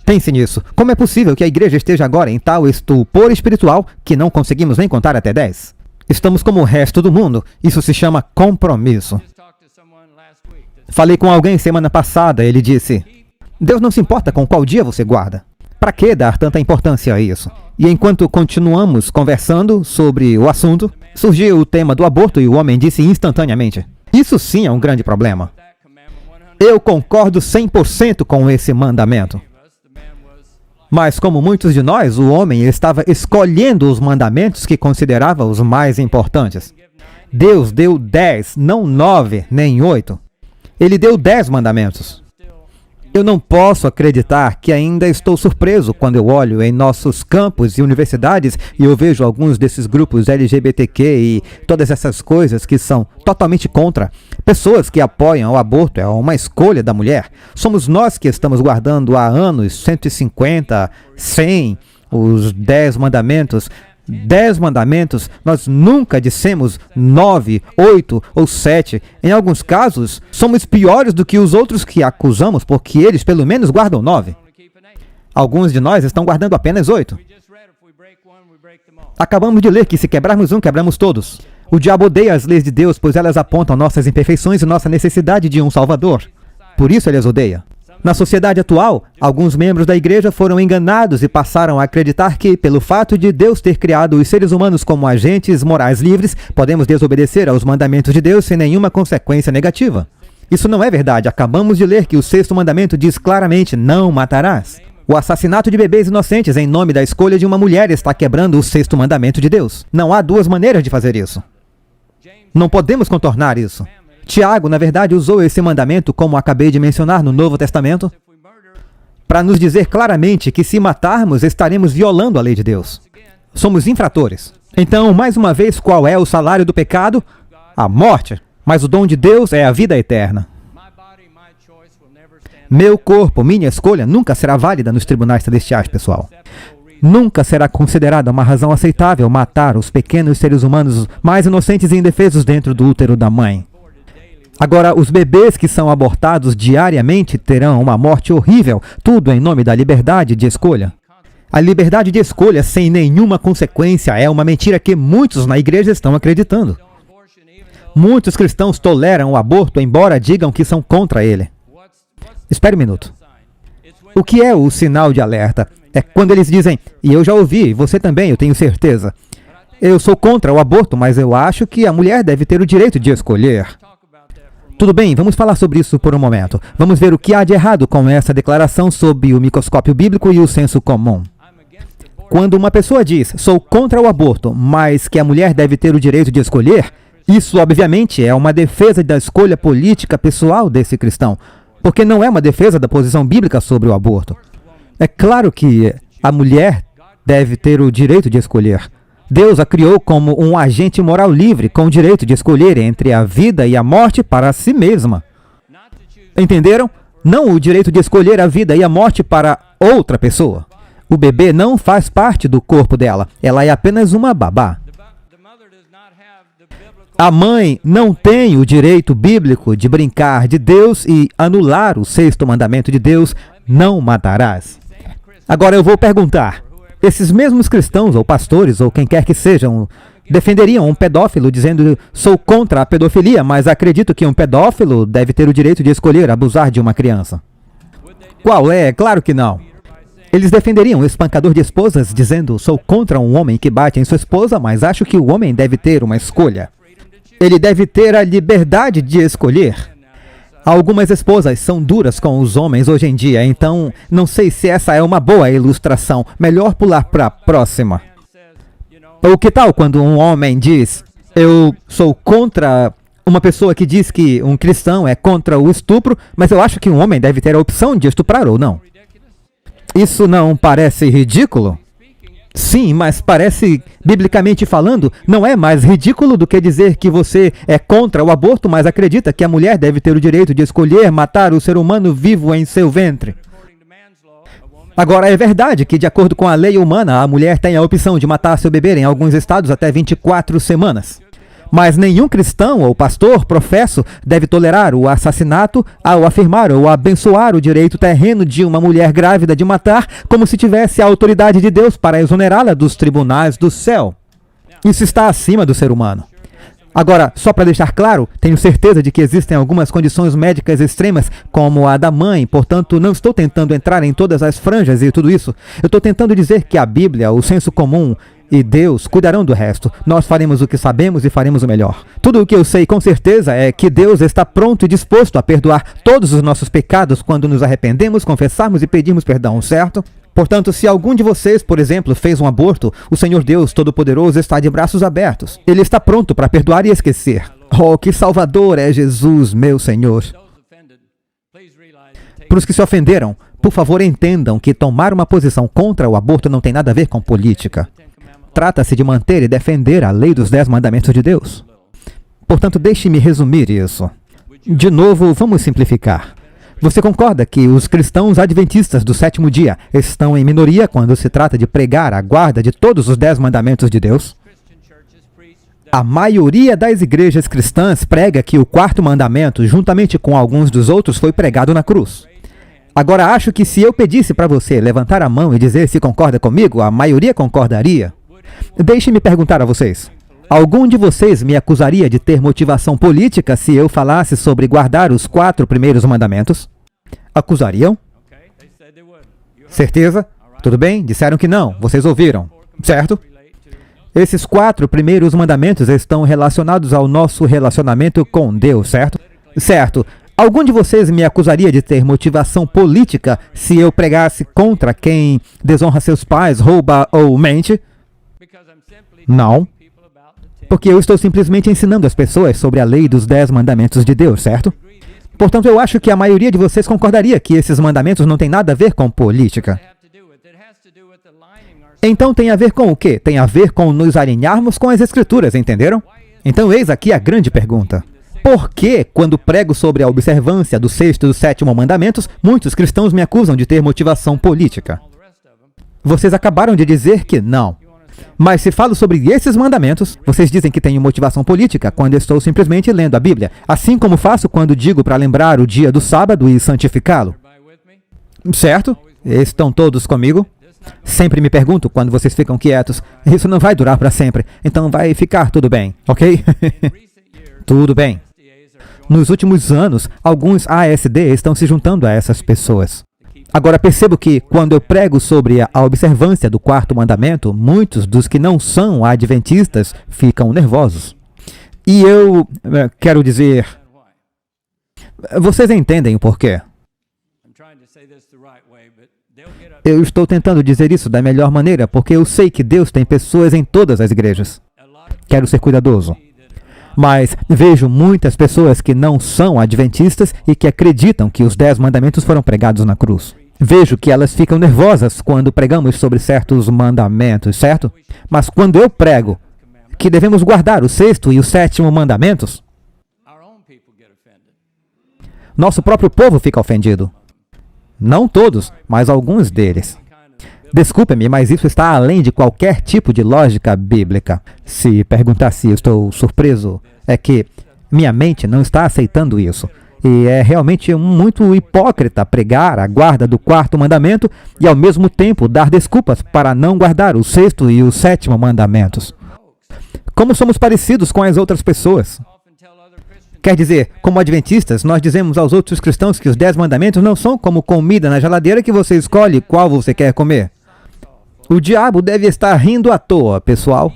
Pense nisso. Como é possível que a igreja esteja agora em tal estupor espiritual que não conseguimos nem contar até 10? Estamos como o resto do mundo. Isso se chama compromisso. Falei com alguém semana passada, ele disse: Deus não se importa com qual dia você guarda. Para que dar tanta importância a isso? E enquanto continuamos conversando sobre o assunto, surgiu o tema do aborto e o homem disse instantaneamente: isso sim é um grande problema. Eu concordo 100% com esse mandamento. Mas como muitos de nós, o homem estava escolhendo os mandamentos que considerava os mais importantes. Deus deu 10, não 9, nem 8. Ele deu 10 mandamentos. Eu não posso acreditar que ainda estou surpreso quando eu olho em nossos campos e universidades e eu vejo alguns desses grupos LGBTQ e todas essas coisas que são totalmente contra. Pessoas que apoiam o aborto, é uma escolha da mulher. Somos nós que estamos guardando há anos, 150, 100, os 10 mandamentos. 10 mandamentos, nós nunca dissemos 9, 8 ou 7. Em alguns casos, somos piores do que os outros que acusamos, porque eles pelo menos guardam 9. Alguns de nós estão guardando apenas 8. Acabamos de ler que se quebrarmos um, quebramos todos. O diabo odeia as leis de Deus, pois elas apontam nossas imperfeições e nossa necessidade de um Salvador. Por isso ele as odeia. Na sociedade atual, alguns membros da igreja foram enganados e passaram a acreditar que, pelo fato de Deus ter criado os seres humanos como agentes morais livres, podemos desobedecer aos mandamentos de Deus sem nenhuma consequência negativa. Isso não é verdade. Acabamos de ler que o 6º mandamento diz claramente: não matarás. O assassinato de bebês inocentes em nome da escolha de uma mulher está quebrando o 6º mandamento de Deus. Não há 2 maneiras de fazer isso. Não podemos contornar isso. Tiago, na verdade, usou esse mandamento, como acabei de mencionar no Novo Testamento, para nos dizer claramente que se matarmos, estaremos violando a lei de Deus. Somos infratores. Então, mais uma vez, qual é o salário do pecado? A morte. Mas o dom de Deus é a vida eterna. Meu corpo, minha escolha, nunca será válida nos tribunais celestiais, pessoal. Nunca será considerada uma razão aceitável matar os pequenos seres humanos mais inocentes e indefesos dentro do útero da mãe. Agora, os bebês que são abortados diariamente terão uma morte horrível, tudo em nome da liberdade de escolha. A liberdade de escolha sem nenhuma consequência é uma mentira que muitos na igreja estão acreditando. Muitos cristãos toleram o aborto, embora digam que são contra ele. Espere um minuto. O que é o sinal de alerta? É quando eles dizem, e eu já ouvi, você também, eu tenho certeza. Eu sou contra o aborto, mas eu acho que a mulher deve ter o direito de escolher. Tudo bem, vamos falar sobre isso por um momento. Vamos ver o que há de errado com essa declaração sob o microscópio bíblico e o senso comum. Quando uma pessoa diz, sou contra o aborto, mas que a mulher deve ter o direito de escolher, isso obviamente é uma defesa da escolha política pessoal desse cristão, porque não é uma defesa da posição bíblica sobre o aborto. É claro que a mulher deve ter o direito de escolher. Deus a criou como um agente moral livre, com o direito de escolher entre a vida e a morte para si mesma. Entenderam? Não o direito de escolher a vida e a morte para outra pessoa. O bebê não faz parte do corpo dela, ela é apenas uma babá. A mãe não tem o direito bíblico de brincar de Deus e anular o sexto mandamento de Deus, não matarás. Agora eu vou perguntar, esses mesmos cristãos ou pastores ou quem quer que sejam, defenderiam um pedófilo dizendo, sou contra a pedofilia, mas acredito que um pedófilo deve ter o direito de escolher abusar de uma criança? Qual é? Claro que não. Eles defenderiam o espancador de esposas dizendo, sou contra um homem que bate em sua esposa, mas acho que o homem deve ter uma escolha. Ele deve ter a liberdade de escolher. Algumas esposas são duras com os homens hoje em dia, então não sei se essa é uma boa ilustração. Melhor pular para a próxima. Ou que tal quando um homem diz, eu sou contra uma pessoa que diz que um cristão é contra o estupro, mas eu acho que um homem deve ter a opção de estuprar ou não. Isso não parece ridículo? Sim, mas parece, biblicamente falando, não é mais ridículo do que dizer que você é contra o aborto, mas acredita que a mulher deve ter o direito de escolher matar o ser humano vivo em seu ventre. Agora, é verdade que, de acordo com a lei humana, a mulher tem a opção de matar seu bebê em alguns estados até 24 semanas. Mas nenhum cristão ou pastor, professo, deve tolerar o assassinato ao afirmar ou abençoar o direito terreno de uma mulher grávida de matar, como se tivesse a autoridade de Deus para exonerá-la dos tribunais do céu. Isso está acima do ser humano. Agora, só para deixar claro, tenho certeza de que existem algumas condições médicas extremas, como a da mãe, portanto, não estou tentando entrar em todas as franjas e tudo isso. Eu estou tentando dizer que a Bíblia, o senso comum e Deus cuidarão do resto. Nós faremos o que sabemos e faremos o melhor. Tudo o que eu sei com certeza é que Deus está pronto e disposto a perdoar todos os nossos pecados quando nos arrependemos, confessarmos e pedirmos perdão, certo? Portanto, se algum de vocês, por exemplo, fez um aborto, o Senhor Deus Todo-Poderoso está de braços abertos. Ele está pronto para perdoar e esquecer. Oh, que Salvador é Jesus, meu Senhor! Para os que se ofenderam, por favor, entendam que tomar uma posição contra o aborto não tem nada a ver com política. Trata-se de manter e defender a lei dos 10 mandamentos de Deus. Portanto, deixe-me resumir isso. De novo, vamos simplificar. Você concorda que os cristãos adventistas do sétimo dia estão em minoria quando se trata de pregar a guarda de todos os 10 mandamentos de Deus? A maioria das igrejas cristãs prega que o quarto mandamento, juntamente com alguns dos outros, foi pregado na cruz. Agora, acho que se eu pedisse para você levantar a mão e dizer se concorda comigo, a maioria concordaria. Deixe-me perguntar a vocês. Algum de vocês me acusaria de ter motivação política se eu falasse sobre guardar os 4 primeiros mandamentos? Acusariam? Certeza? Tudo bem? Disseram que não. Vocês ouviram, certo? Esses 4 primeiros mandamentos estão relacionados ao nosso relacionamento com Deus, certo? Certo. Algum de vocês me acusaria de ter motivação política se eu pregasse contra quem desonra seus pais, rouba ou mente? Não. Porque eu estou simplesmente ensinando as pessoas sobre a lei dos 10 mandamentos de Deus, certo? Portanto, eu acho que a maioria de vocês concordaria que esses mandamentos não têm nada a ver com política. Então tem a ver com o quê? Tem a ver com nos alinharmos com as Escrituras, entenderam? Então eis aqui a grande pergunta. Por que, quando prego sobre a observância do 6º e do 7º mandamentos, muitos cristãos me acusam de ter motivação política? Vocês acabaram de dizer que não. Mas se falo sobre esses mandamentos, vocês dizem que tenho motivação política quando estou simplesmente lendo a Bíblia, assim como faço quando digo para lembrar o dia do sábado e santificá-lo. Certo? Estão todos comigo? Sempre me pergunto quando vocês ficam quietos. Isso não vai durar para sempre, então vai ficar tudo bem, ok? Tudo bem. Nos últimos anos, alguns ASD estão se juntando a essas pessoas. Agora percebo que, quando eu prego sobre a observância do quarto mandamento, muitos dos que não são adventistas ficam nervosos. E eu quero dizer... Vocês entendem o porquê? Eu estou tentando dizer isso da melhor maneira, porque eu sei que Deus tem pessoas em todas as igrejas. Quero ser cuidadoso. Mas vejo muitas pessoas que não são adventistas e que acreditam que os 10 mandamentos foram pregados na cruz. Vejo que elas ficam nervosas quando pregamos sobre certos mandamentos, certo? Mas quando eu prego que devemos guardar o 6º e o 7º mandamentos, nosso próprio povo fica ofendido. Não todos, mas alguns deles. Desculpe-me, mas isso está além de qualquer tipo de lógica bíblica. Se perguntar se estou surpreso, é que minha mente não está aceitando isso. E é realmente muito hipócrita pregar a guarda do 4º mandamento e ao mesmo tempo dar desculpas para não guardar o 6º e o 7º mandamentos. Como somos parecidos com as outras pessoas? Quer dizer, como adventistas, nós dizemos aos outros cristãos que os 10 mandamentos não são como comida na geladeira que você escolhe qual você quer comer. O diabo deve estar rindo à toa, pessoal.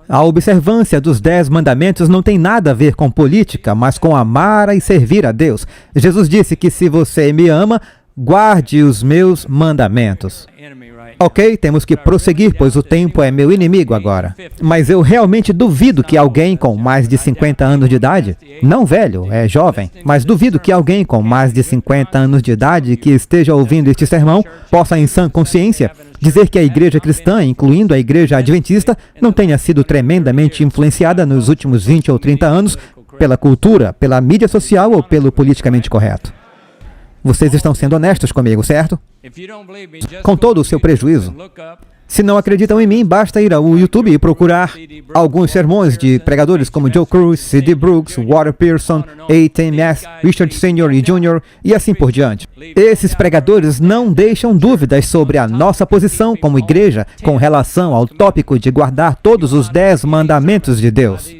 A observância dos 10 mandamentos não tem nada a ver com política, mas com amar e servir a Deus. Jesus disse que se você me ama, guarde os meus mandamentos. Ok, temos que prosseguir, pois o tempo é meu inimigo agora. Mas eu realmente duvido que alguém com mais de 50 anos de idade, não velho, é jovem, mas duvido que alguém com mais de 50 anos de idade que esteja ouvindo este sermão possa, em sã consciência, dizer que a igreja cristã, incluindo a igreja adventista, não tenha sido tremendamente influenciada nos últimos 20 ou 30 anos pela cultura, pela mídia social ou pelo politicamente correto. Vocês estão sendo honestos comigo, certo? Com todo o seu prejuízo. Se não acreditam em mim, basta ir ao YouTube e procurar alguns sermões de pregadores como Joe Cruz, C.D. Brooks, Walter Pearson, A.T.M.S., Richard Sr. e Jr. e assim por diante. Esses pregadores não deixam dúvidas sobre a nossa posição como igreja com relação ao tópico de guardar todos os 10 mandamentos de Deus.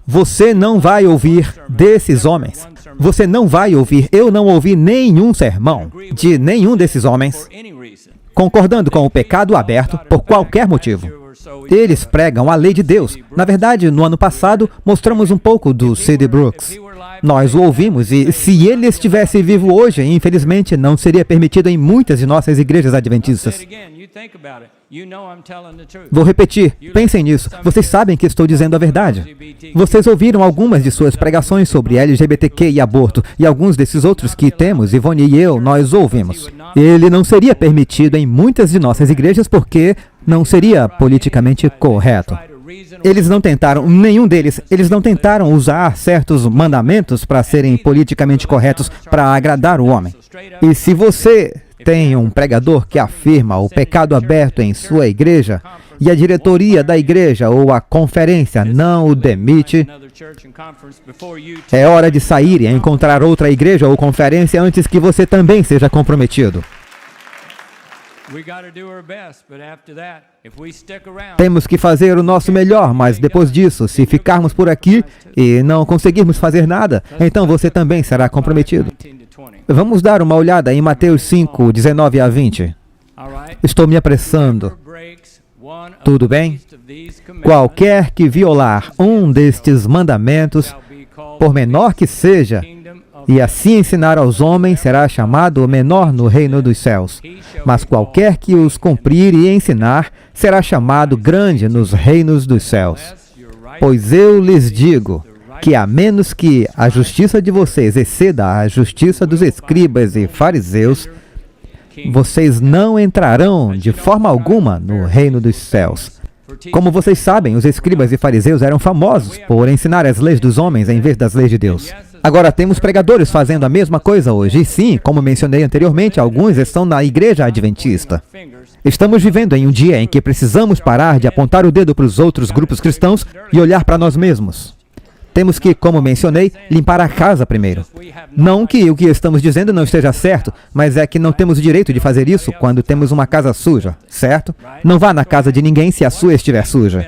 Você não vai ouvir desses homens. Você não vai ouvir, eu não ouvi nenhum sermão de nenhum desses homens concordando com o pecado aberto por qualquer motivo. Eles pregam a lei de Deus. Na verdade, no ano passado, mostramos um pouco do C.D. Brooks. Nós o ouvimos e, se ele estivesse vivo hoje, infelizmente, não seria permitido em muitas de nossas igrejas adventistas. Vou repetir, pensem nisso. Vocês sabem que estou dizendo a verdade. Vocês ouviram algumas de suas pregações sobre LGBTQ e aborto, e alguns desses outros que temos, Ivone e eu, nós ouvimos. Ele não seria permitido em muitas de nossas igrejas porque não seria politicamente correto. Eles não tentaram, nenhum deles, eles não tentaram usar certos mandamentos para serem politicamente corretos para agradar o homem. E se você tem um pregador que afirma o pecado aberto em sua igreja e a diretoria da igreja ou a conferência não o demite, é hora de sair e encontrar outra igreja ou conferência antes que você também seja comprometido. Temos que fazer o nosso melhor, mas depois disso, se ficarmos por aqui e não conseguirmos fazer nada, então você também será comprometido. Vamos dar uma olhada em Mateus 5, 19 a 20. Estou me apressando. Tudo bem? Qualquer que violar um destes mandamentos, por menor que seja, e assim ensinar aos homens, será chamado o menor no reino dos céus. Mas qualquer que os cumprir e ensinar, será chamado grande nos reinos dos céus. Pois eu lhes digo que a menos que a justiça de vocês exceda a justiça dos escribas e fariseus, vocês não entrarão de forma alguma no reino dos céus. Como vocês sabem, os escribas e fariseus eram famosos por ensinar as leis dos homens em vez das leis de Deus. Agora, temos pregadores fazendo a mesma coisa hoje. E sim, como mencionei anteriormente, alguns estão na igreja adventista. Estamos vivendo em um dia em que precisamos parar de apontar o dedo para os outros grupos cristãos e olhar para nós mesmos. Temos que, como mencionei, limpar a casa primeiro. Não que o que estamos dizendo não esteja certo, mas é que não temos o direito de fazer isso quando temos uma casa suja, certo? Não vá na casa de ninguém se a sua estiver suja.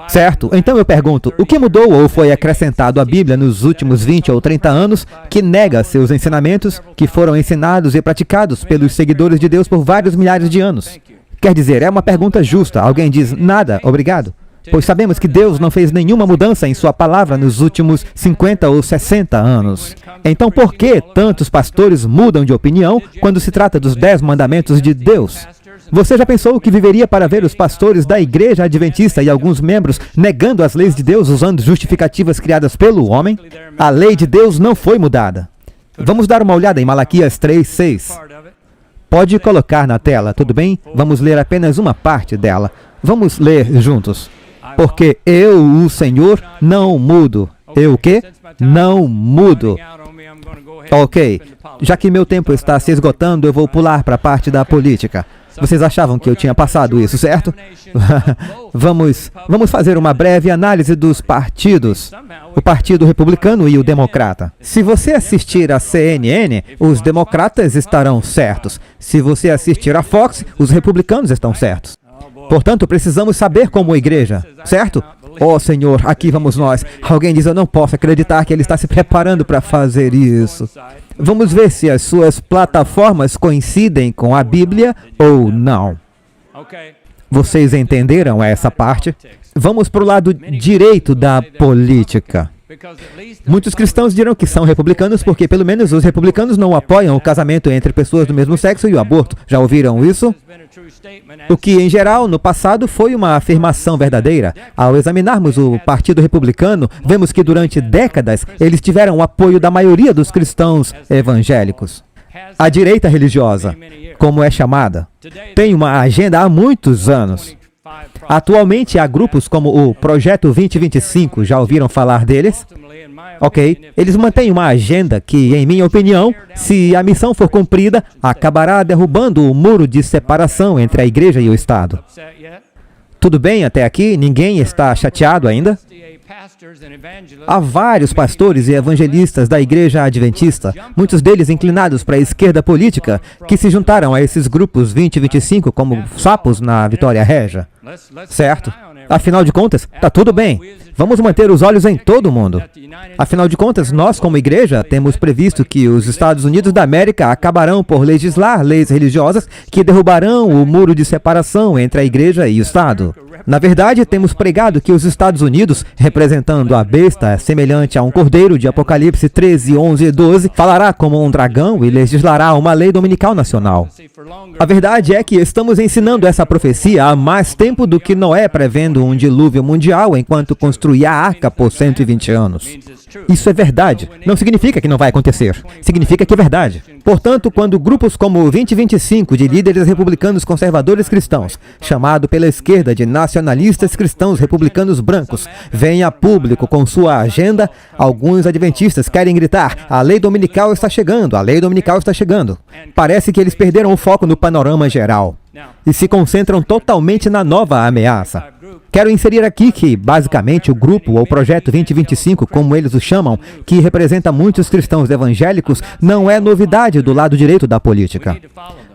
Certo? Então eu pergunto, o que mudou ou foi acrescentado à Bíblia nos últimos 20 ou 30 anos que nega seus ensinamentos que foram ensinados e praticados pelos seguidores de Deus por vários milhares de anos? Quer dizer, é uma pergunta justa. Alguém diz, nada, obrigado. Pois sabemos que Deus não fez nenhuma mudança em sua palavra nos últimos 50 ou 60 anos. Então por que tantos pastores mudam de opinião quando se trata dos 10 mandamentos de Deus? Você já pensou que viveria para ver os pastores da Igreja Adventista e alguns membros negando as leis de Deus usando justificativas criadas pelo homem? A lei de Deus não foi mudada. Vamos dar uma olhada em Malaquias 3:6. Pode colocar na tela, tudo bem? Vamos ler apenas uma parte dela. Vamos ler juntos. Porque eu, o Senhor, não mudo. Eu o quê? Não mudo. Ok. Já que meu tempo está se esgotando, eu vou pular para a parte da política. Vocês achavam que eu tinha passado isso, certo? Vamos fazer uma breve análise dos partidos. O Partido Republicano e o Democrata. Se você assistir a CNN, os democratas estarão certos. Se você assistir a Fox, os republicanos estão certos. Portanto, precisamos saber como igreja, certo? Oh, Senhor, aqui vamos nós. Alguém diz, eu não posso acreditar que ele está se preparando para fazer isso. Vamos ver se as suas plataformas coincidem com a Bíblia ou não. Vocês entenderam essa parte? Vamos para o lado direito da política. Muitos cristãos dirão que são republicanos porque, pelo menos, os republicanos não apoiam o casamento entre pessoas do mesmo sexo e o aborto. Já ouviram isso? O que, em geral, no passado foi uma afirmação verdadeira. Ao examinarmos o Partido Republicano, vemos que durante décadas eles tiveram o apoio da maioria dos cristãos evangélicos. A direita religiosa, como é chamada, tem uma agenda há muitos anos. Atualmente há grupos como o Projeto 2025, já ouviram falar deles? Ok, eles mantêm uma agenda que, em minha opinião, se a missão for cumprida, acabará derrubando o muro de separação entre a igreja e o Estado. Tudo bem até aqui? Ninguém está chateado ainda? Há vários pastores e evangelistas da Igreja Adventista, muitos deles inclinados para a esquerda política, que se juntaram a esses grupos 2025 como sapos na Vitória Régia. Certo? Afinal de contas, está tudo bem. Vamos manter os olhos em todo mundo. Afinal de contas, nós como igreja temos previsto que os Estados Unidos da América acabarão por legislar leis religiosas que derrubarão o muro de separação entre a igreja e o Estado. Na verdade, temos pregado que os Estados Unidos, representando a besta semelhante a um cordeiro de Apocalipse 13, 11 e 12, falará como um dragão e legislará uma lei dominical nacional. A verdade é que estamos ensinando essa profecia há mais tempo do que Noé prevendo um dilúvio mundial enquanto construía a arca por 120 anos. Isso é verdade. Não significa que não vai acontecer. Significa que é verdade. Portanto, quando grupos como o 2025 de líderes republicanos conservadores cristãos, chamado pela esquerda de nacionalistas cristãos republicanos brancos, vêm a público com sua agenda, alguns adventistas querem gritar, a lei dominical está chegando, a lei dominical está chegando. Parece que eles perderam o foco no panorama geral e se concentram totalmente na nova ameaça. Quero inserir aqui que, basicamente, o grupo ou Projeto 2025, como eles o chamam, que representa muitos cristãos evangélicos, não é novidade do lado direito da política.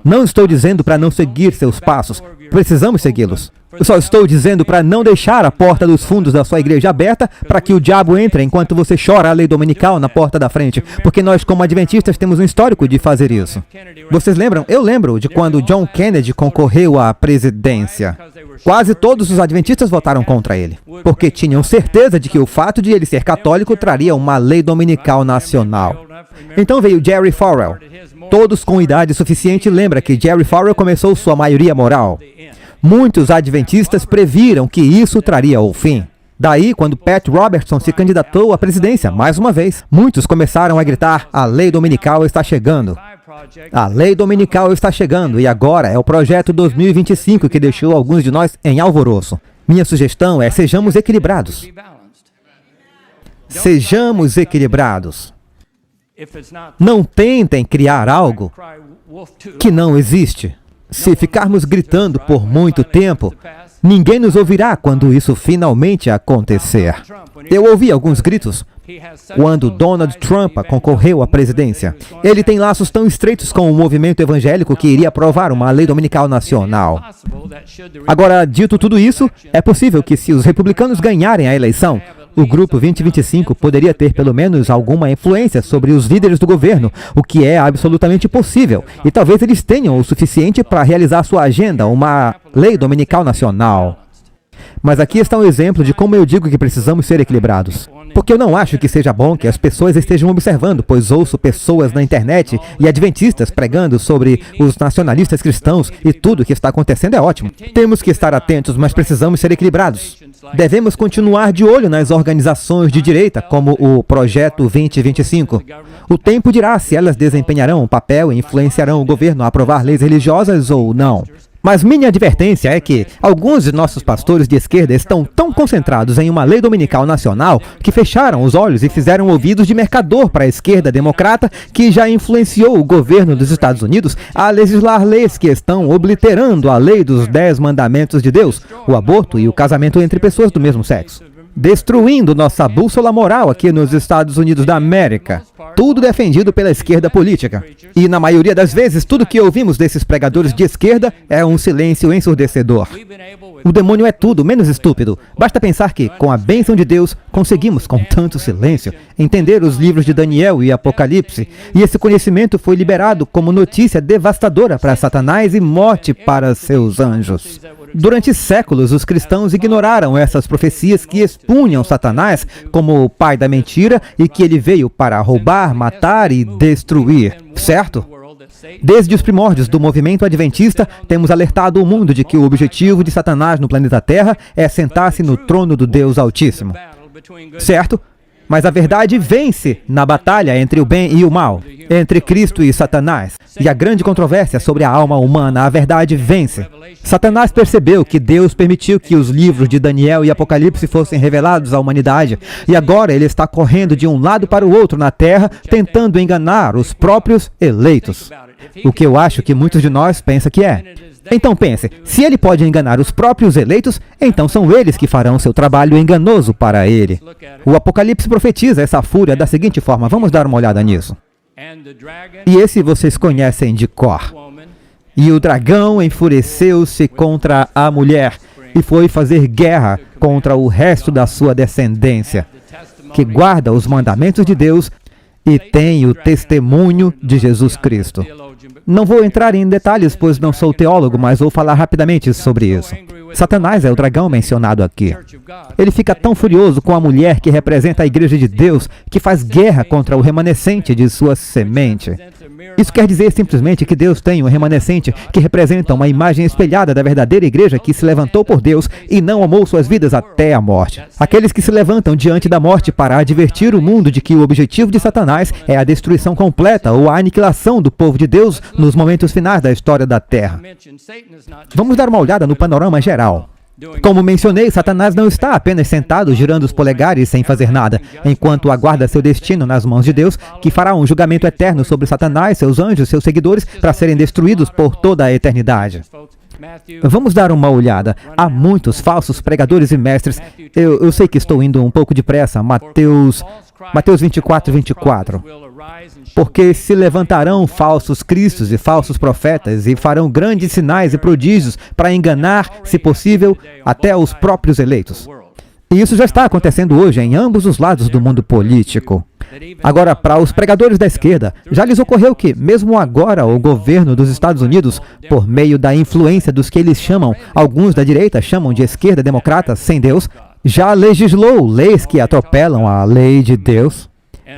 Não estou dizendo para não seguir seus passos. Precisamos segui-los. Eu só estou dizendo para não deixar a porta dos fundos da sua igreja aberta para que o diabo entre enquanto você chora a lei dominical na porta da frente, porque nós, como adventistas, temos um histórico de fazer isso. Vocês lembram? Eu lembro de quando John Kennedy concorreu à presidência. Quase todos os adventistas votaram contra ele, porque tinham certeza de que o fato de ele ser católico traria uma lei dominical nacional. Então veio Jerry Falwell. Todos com idade suficiente lembram que Jerry Falwell começou sua maioria moral. Muitos adventistas previram que isso traria o fim. Daí, quando Pat Robertson se candidatou à presidência, mais uma vez, muitos começaram a gritar, a lei dominical está chegando. A lei dominical está chegando e agora é o Projeto 2025 que deixou alguns de nós em alvoroço. Minha sugestão é sejamos equilibrados. Sejamos equilibrados. Não tentem criar algo que não existe. Se ficarmos gritando por muito tempo, Ninguém nos ouvirá quando isso finalmente acontecer. Eu ouvi alguns gritos quando Donald Trump concorreu à presidência. Ele tem laços tão estreitos com o movimento evangélico que iria aprovar uma lei dominical nacional. Agora, dito tudo isso, é possível que se os republicanos ganharem a eleição, o Grupo 2025 poderia ter pelo menos alguma influência sobre os líderes do governo, o que é absolutamente possível. E talvez eles tenham o suficiente para realizar sua agenda, uma lei dominical nacional. Mas aqui está um exemplo de como eu digo que precisamos ser equilibrados. Porque eu não acho que seja bom que as pessoas estejam observando, pois ouço pessoas na internet e adventistas pregando sobre os nacionalistas cristãos e tudo o que está acontecendo é ótimo. Temos que estar atentos, mas precisamos ser equilibrados. Devemos continuar de olho nas organizações de direita, como o Projeto 2025. O tempo dirá se elas desempenharão um papel e influenciarão o governo a aprovar leis religiosas ou não. Mas minha advertência é que alguns de nossos pastores de esquerda estão tão concentrados em uma lei dominical nacional que fecharam os olhos e fizeram ouvidos de mercador para a esquerda democrata que já influenciou o governo dos Estados Unidos a legislar leis que estão obliterando a lei dos 10 mandamentos de Deus, o aborto e o casamento entre pessoas do mesmo sexo. Destruindo nossa bússola moral aqui nos Estados Unidos da América. Tudo defendido pela esquerda política. E na maioria das vezes, tudo que ouvimos desses pregadores de esquerda é um silêncio ensurdecedor. O demônio é tudo menos estúpido. Basta pensar que, com a bênção de Deus, conseguimos, com tanto silêncio, entender os livros de Daniel e Apocalipse. E esse conhecimento foi liberado como notícia devastadora para Satanás e morte para seus anjos. Durante séculos, os cristãos ignoraram essas profecias que expunham Satanás como o pai da mentira e que ele veio para roubar, matar e destruir, certo? Desde os primórdios do movimento adventista, temos alertado o mundo de que o objetivo de Satanás no planeta Terra é sentar-se no trono do Deus Altíssimo, certo? Mas a verdade vence na batalha entre o bem e o mal, entre Cristo e Satanás. E a grande controvérsia sobre a alma humana, a verdade vence. Satanás percebeu que Deus permitiu que os livros de Daniel e Apocalipse fossem revelados à humanidade, e agora ele está correndo de um lado para o outro na terra, tentando enganar os próprios eleitos. O que eu acho que muitos de nós pensam que é. Então pense, se ele pode enganar os próprios eleitos, então são eles que farão seu trabalho enganoso para ele. O Apocalipse profetiza essa fúria da seguinte forma, vamos dar uma olhada nisso. E esse vocês conhecem de cor. E o dragão enfureceu-se contra a mulher e foi fazer guerra contra o resto da sua descendência, que guarda os mandamentos de Deus e tem o testemunho de Jesus Cristo. Não vou entrar em detalhes, pois não sou teólogo, mas vou falar rapidamente sobre isso. Satanás é o dragão mencionado aqui. Ele fica tão furioso com a mulher que representa a igreja de Deus, que faz guerra contra o remanescente de sua semente. Isso quer dizer simplesmente que Deus tem um remanescente que representa uma imagem espelhada da verdadeira igreja que se levantou por Deus e não amou suas vidas até a morte. Aqueles que se levantam diante da morte para advertir o mundo de que o objetivo de Satanás é a destruição completa ou a aniquilação do povo de Deus nos momentos finais da história da Terra. Vamos dar uma olhada no panorama geral. Como mencionei, Satanás não está apenas sentado girando os polegares sem fazer nada, enquanto aguarda seu destino nas mãos de Deus, que fará um julgamento eterno sobre Satanás, seus anjos, seus seguidores, para serem destruídos por toda a eternidade. Vamos dar uma olhada. Há muitos falsos pregadores e mestres. Eu sei que estou indo um pouco depressa. Mateus 24:24. Porque se levantarão falsos cristos e falsos profetas e farão grandes sinais e prodígios para enganar, se possível, até os próprios eleitos. E isso já está acontecendo hoje em ambos os lados do mundo político. Agora, para os pregadores da esquerda, já lhes ocorreu que, mesmo agora, o governo dos Estados Unidos, por meio da influência dos que eles chamam, alguns da direita chamam de esquerda democrata sem Deus, já legislou leis que atropelam a lei de Deus.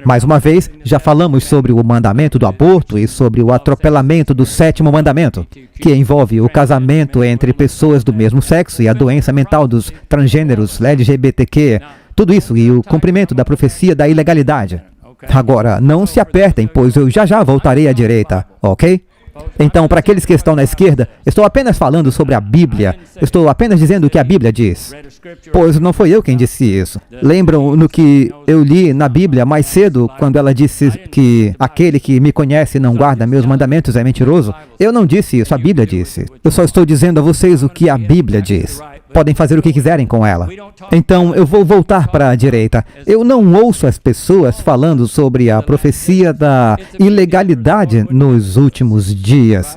Mais uma vez, já falamos sobre o mandamento do aborto e sobre o atropelamento do 7º mandamento, que envolve o casamento entre pessoas do mesmo sexo e a doença mental dos transgêneros, LGBTQ, tudo isso e o cumprimento da profecia da ilegalidade. Agora, não se apertem, pois eu já voltarei à direita, ok? Então, para aqueles que estão na esquerda, estou apenas falando sobre a Bíblia. Estou apenas dizendo o que a Bíblia diz. Pois não foi eu quem disse isso. Lembram no que eu li na Bíblia mais cedo, quando ela disse que aquele que me conhece e não guarda meus mandamentos é mentiroso? Eu não disse isso, a Bíblia disse. Eu só estou dizendo a vocês o que a Bíblia diz. podem fazer o que quiserem com ela. Então, eu vou voltar para a direita. Eu não ouço as pessoas falando sobre a profecia da ilegalidade nos últimos dias.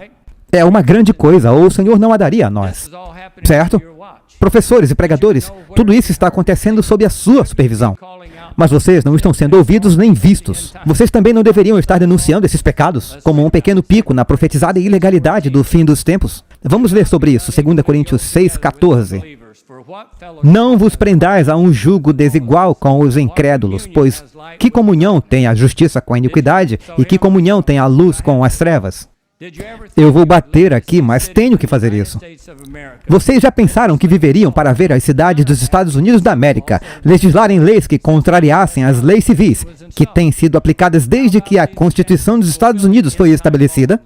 É uma grande coisa, ou o Senhor não a daria a nós. Certo? Professores e pregadores, tudo isso está acontecendo sob a sua supervisão. Mas vocês não estão sendo ouvidos nem vistos. Vocês também não deveriam estar denunciando esses pecados como um pequeno pico na profetizada ilegalidade do fim dos tempos. Vamos ler sobre isso, 2 Coríntios 6,14. Não vos prendais a um jugo desigual com os incrédulos, pois que comunhão tem a justiça com a iniquidade e que comunhão tem a luz com as trevas? Eu vou bater aqui, mas tenho que fazer isso. Vocês já pensaram que viveriam para ver as cidades dos Estados Unidos da América legislarem leis que contrariassem as leis civis, que têm sido aplicadas desde que a Constituição dos Estados Unidos foi estabelecida?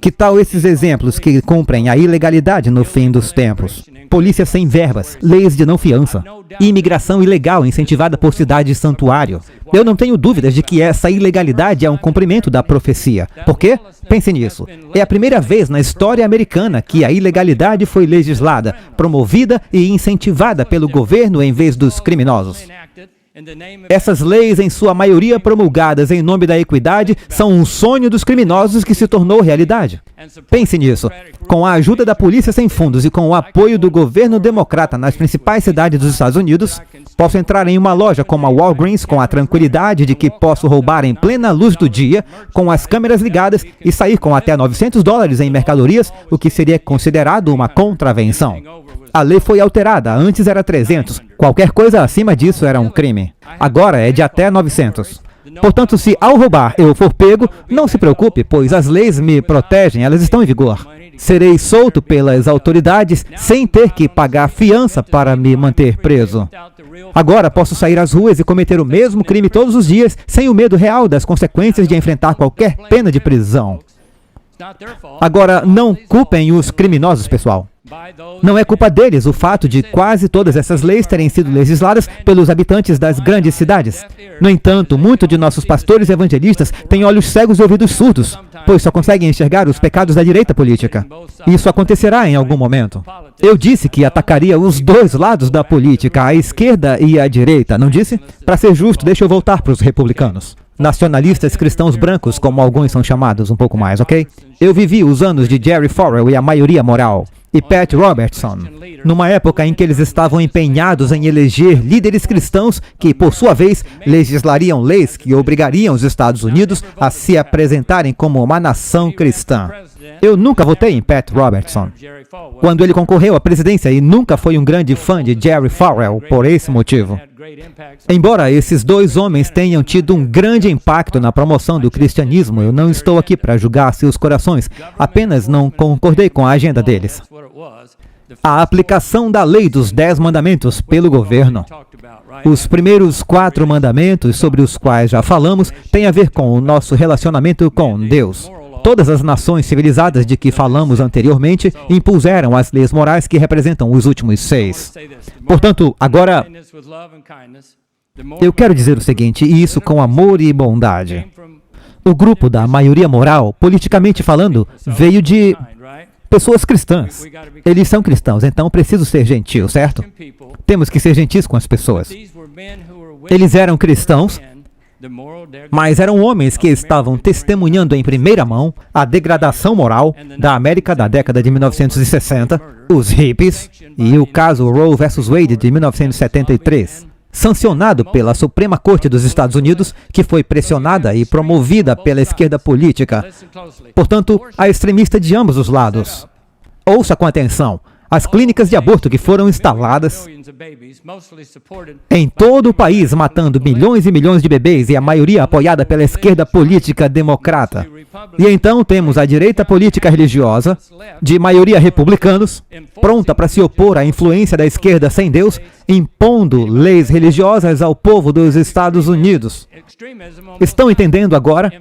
Que tal esses exemplos que cumprem a ilegalidade no fim dos tempos? Polícia sem verbas, leis de não fiança, imigração ilegal incentivada por cidades santuário. Eu não tenho dúvidas de que essa ilegalidade é um cumprimento da profecia. Por quê? Pense nisso. É a primeira vez na história americana que a ilegalidade foi legislada, promovida e incentivada pelo governo em vez dos criminosos. Essas leis, em sua maioria promulgadas em nome da equidade, são um sonho dos criminosos que se tornou realidade. Pense nisso. Com a ajuda da polícia sem fundos e com o apoio do governo democrata nas principais cidades dos Estados Unidos, posso entrar em uma loja como a Walgreens com a tranquilidade de que posso roubar em plena luz do dia, com as câmeras ligadas e sair com até $900 em mercadorias, o que seria considerado uma contravenção. A lei foi alterada, antes era 300. Qualquer coisa acima disso era um crime. Agora é de até 900. Portanto, se ao roubar eu for pego, não se preocupe, pois as leis me protegem, elas estão em vigor. Serei solto pelas autoridades sem ter que pagar fiança para me manter preso. Agora posso sair às ruas e cometer o mesmo crime todos os dias, sem o medo real das consequências de enfrentar qualquer pena de prisão. Agora, não culpem os criminosos, pessoal. Não é culpa deles o fato de quase todas essas leis terem sido legisladas pelos habitantes das grandes cidades. No entanto, muitos de nossos pastores e evangelistas têm olhos cegos e ouvidos surdos, pois só conseguem enxergar os pecados da direita política. Isso acontecerá em algum momento. Eu disse que atacaria os dois lados da política, a esquerda e a direita, não disse? Para ser justo, deixa eu voltar para os republicanos. Nacionalistas cristãos brancos, como alguns são chamados um pouco mais, ok? Eu vivi os anos de Jerry Falwell e a maioria moral, e Pat Robertson, numa época em que eles estavam empenhados em eleger líderes cristãos que, por sua vez, legislariam leis que obrigariam os Estados Unidos a se apresentarem como uma nação cristã. Eu nunca votei em Pat Robertson quando ele concorreu à presidência e nunca fui um grande fã de Jerry Falwell por esse motivo. Embora esses dois homens tenham tido um grande impacto na promoção do cristianismo, eu não estou aqui para julgar seus corações, apenas não concordei com a agenda deles. A aplicação da lei dos 10 mandamentos pelo governo. Os primeiros 4 mandamentos, sobre os quais já falamos, têm a ver com o nosso relacionamento com Deus. Todas as nações civilizadas de que falamos anteriormente impuseram as leis morais que representam os últimos 6. Portanto, agora, eu quero dizer o seguinte, e isso com amor e bondade. O grupo da maioria moral, politicamente falando, veio de pessoas cristãs. Eles são cristãos, então preciso ser gentil, certo? Temos que ser gentis com as pessoas. Eles eram cristãos, mas eram homens que estavam testemunhando em primeira mão a degradação moral da América da década de 1960, os hippies e o caso Roe vs. Wade de 1973, sancionado pela Suprema Corte dos Estados Unidos, que foi pressionada e promovida pela esquerda política. Portanto, há extremistas de ambos os lados. Ouça com atenção. As clínicas de aborto que foram instaladas em todo o país, matando milhões e milhões de bebês, e a maioria apoiada pela esquerda política democrata. E então temos a direita política religiosa, de maioria republicanos, pronta para se opor à influência da esquerda sem Deus, impondo leis religiosas ao povo dos Estados Unidos. Estão entendendo agora?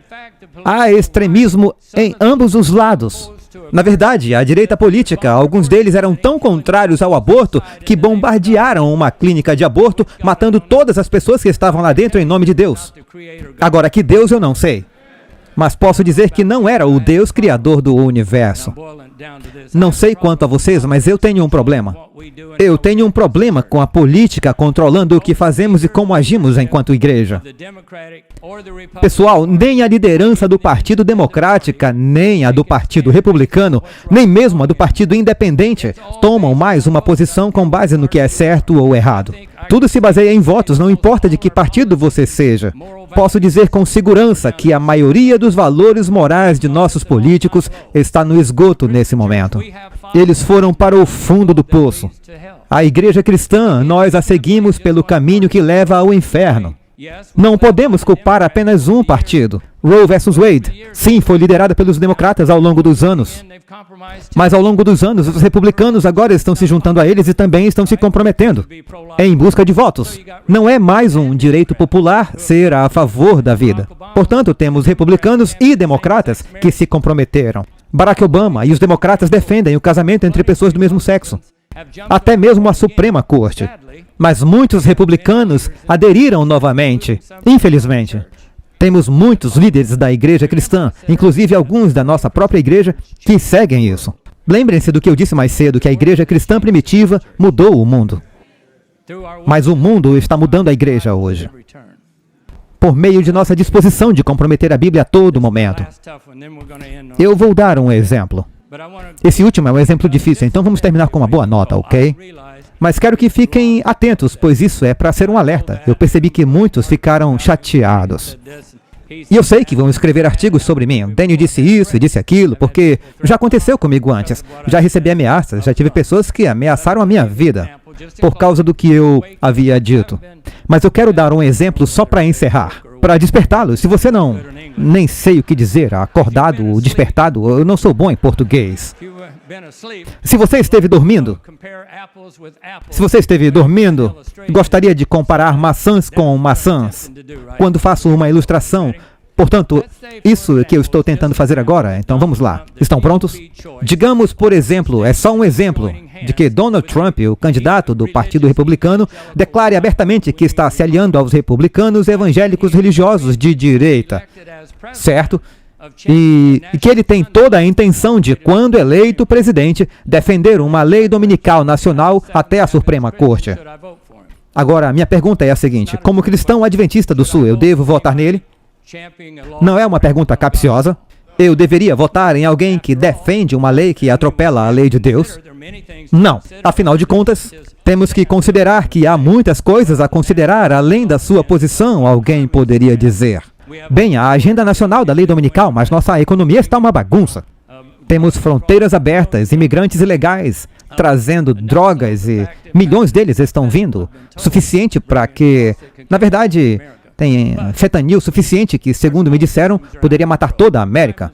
Há extremismo em ambos os lados. Na verdade, a direita política, alguns deles eram tão contrários ao aborto que bombardearam uma clínica de aborto, matando todas as pessoas que estavam lá dentro em nome de Deus. Agora, que Deus eu não sei, mas posso dizer que não era o Deus criador do universo. Não sei quanto a vocês, mas eu tenho um problema. Eu tenho um problema com a política controlando o que fazemos e como agimos enquanto igreja. Pessoal, nem a liderança do Partido Democrática, nem a do Partido Republicano, nem mesmo a do Partido Independente tomam mais uma posição com base no que é certo ou errado. Tudo se baseia em votos, não importa de que partido você seja. Posso dizer com segurança que a maioria dos valores morais de nossos políticos está no esgoto nesse momento. Eles foram para o fundo do poço. A igreja cristã, nós a seguimos pelo caminho que leva ao inferno. Não podemos culpar apenas um partido. Roe versus Wade, sim, foi liderada pelos democratas ao longo dos anos. Mas ao longo dos anos, os republicanos agora estão se juntando a eles e também estão se comprometendo em busca de votos. Não é mais um direito popular ser a favor da vida. Portanto, temos republicanos e democratas que se comprometeram. Barack Obama e os democratas defendem o casamento entre pessoas do mesmo sexo. Até mesmo a Suprema Corte. Mas muitos republicanos aderiram novamente, infelizmente. Temos muitos líderes da igreja cristã, inclusive alguns da nossa própria igreja, que seguem isso. Lembrem-se do que eu disse mais cedo, que a igreja cristã primitiva mudou o mundo. Mas o mundo está mudando a igreja hoje, por meio de nossa disposição de comprometer a Bíblia a todo momento. Eu vou dar um exemplo. Esse último é um exemplo difícil, então vamos terminar com uma boa nota, ok? Mas quero que fiquem atentos, pois isso é para ser um alerta. Eu percebi que muitos ficaram chateados. E eu sei que vão escrever artigos sobre mim. Daniel disse isso e disse aquilo, porque já aconteceu comigo antes. Já recebi ameaças, já tive pessoas que ameaçaram a minha vida por causa do que eu havia dito. Mas eu quero dar um exemplo só para encerrar, para despertá-los. Se você não, nem sei o que dizer, acordado ou despertado, eu não sou bom em português. Se você esteve dormindo, gostaria de comparar maçãs com maçãs. Quando faço uma ilustração, portanto, isso é que eu estou tentando fazer agora. Então vamos lá. Estão prontos? Digamos, por exemplo, é só um exemplo, de que Donald Trump, o candidato do Partido Republicano, declare abertamente que está se aliando aos republicanos evangélicos religiosos de direita, certo? E que ele tem toda a intenção de, quando eleito presidente, defender uma lei dominical nacional até a Suprema Corte. Agora, a minha pergunta é a seguinte: como cristão adventista do Sul, eu devo votar nele? Não é uma pergunta capciosa. Eu deveria votar em alguém que defende uma lei que atropela a lei de Deus? Não. Afinal de contas, temos que considerar que há muitas coisas a considerar além da sua posição, alguém poderia dizer. Bem, a agenda nacional da lei dominical, mas nossa economia está uma bagunça. Temos fronteiras abertas, imigrantes ilegais, trazendo drogas e milhões deles estão vindo. Suficiente para que, na verdade, tem fentanil suficiente que, segundo me disseram, poderia matar toda a América.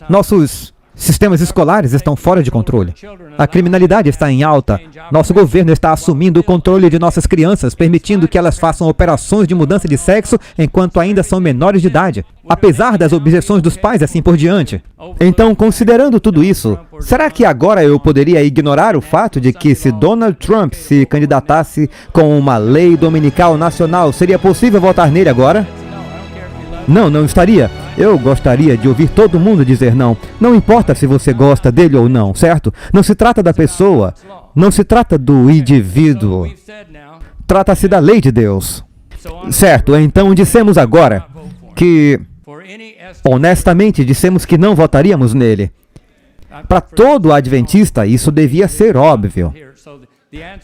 Nossos sistemas escolares estão fora de controle. A criminalidade está em alta. Nosso governo está assumindo o controle de nossas crianças, permitindo que elas façam operações de mudança de sexo enquanto ainda são menores de idade, apesar das objeções dos pais e assim por diante. Então, considerando tudo isso, será que agora eu poderia ignorar o fato de que se Donald Trump se candidatasse com uma lei dominical nacional, seria possível votar nele agora? Não, não estaria. Eu gostaria de ouvir todo mundo dizer não. Não importa se você gosta dele ou não, certo? Não se trata da pessoa. Não se trata do indivíduo. Trata-se da lei de Deus. Certo, então dissemos agora que, honestamente, dissemos que não votaríamos nele. Para todo adventista, isso devia ser óbvio.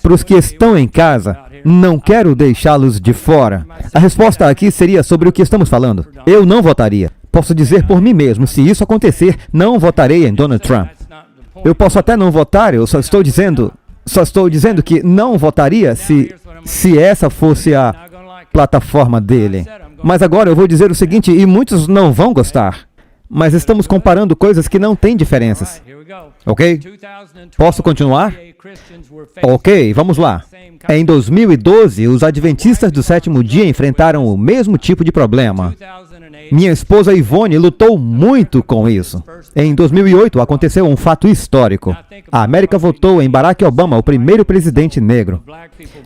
Para os que estão em casa, não quero deixá-los de fora. A resposta aqui seria sobre o que estamos falando. Eu não votaria. Posso dizer por mim mesmo, se isso acontecer, não votarei em Donald Trump. Eu posso até não votar, eu só estou dizendo que não votaria se essa fosse a plataforma dele. Mas agora eu vou dizer o seguinte, e muitos não vão gostar. Mas estamos comparando coisas que não têm diferenças. Ok? Posso continuar? Ok, vamos lá. Em 2012, os adventistas do sétimo dia enfrentaram o mesmo tipo de problema. Minha esposa Ivone lutou muito com isso. Em 2008, aconteceu um fato histórico. A América votou em Barack Obama, o primeiro presidente negro.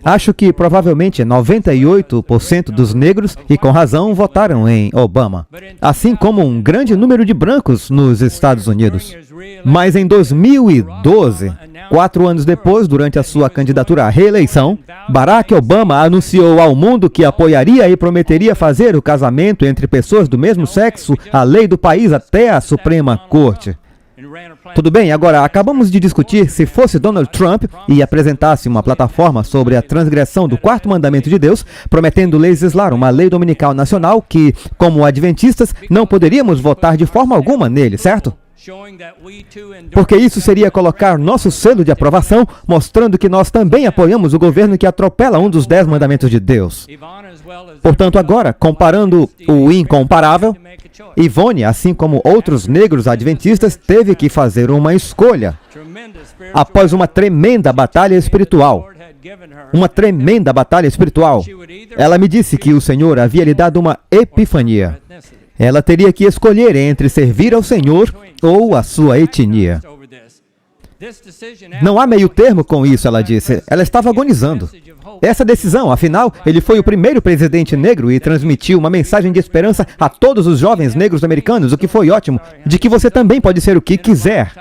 Acho que provavelmente 98% dos negros, e com razão, votaram em Obama. Assim como um grande número de brancos nos Estados Unidos. Mas em 2012, 4 anos depois, durante a sua candidatura à reeleição, Barack Obama anunciou ao mundo que apoiaria e prometeria fazer o casamento entre pessoas do mesmo sexo, a lei do país até a Suprema Corte. Tudo bem, agora acabamos de discutir se fosse Donald Trump e apresentasse uma plataforma sobre a transgressão do 4º mandamento de Deus, prometendo legislar uma lei dominical nacional que, como adventistas, não poderíamos votar de forma alguma nele, certo? Porque isso seria colocar nosso selo de aprovação, mostrando que nós também apoiamos o governo que atropela um dos 10 mandamentos de Deus. Portanto, agora, comparando o incomparável, Ivone, assim como outros negros adventistas, teve que fazer uma escolha após uma tremenda batalha espiritual. Uma tremenda batalha espiritual. Ela me disse que o Senhor havia lhe dado uma epifania. Ela teria que escolher entre servir ao Senhor ou a sua etnia. Não há meio termo com isso, ela disse. Ela estava agonizando. Essa decisão, afinal, ele foi o primeiro presidente negro e transmitiu uma mensagem de esperança a todos os jovens negros americanos, o que foi ótimo, de que você também pode ser o que quiser.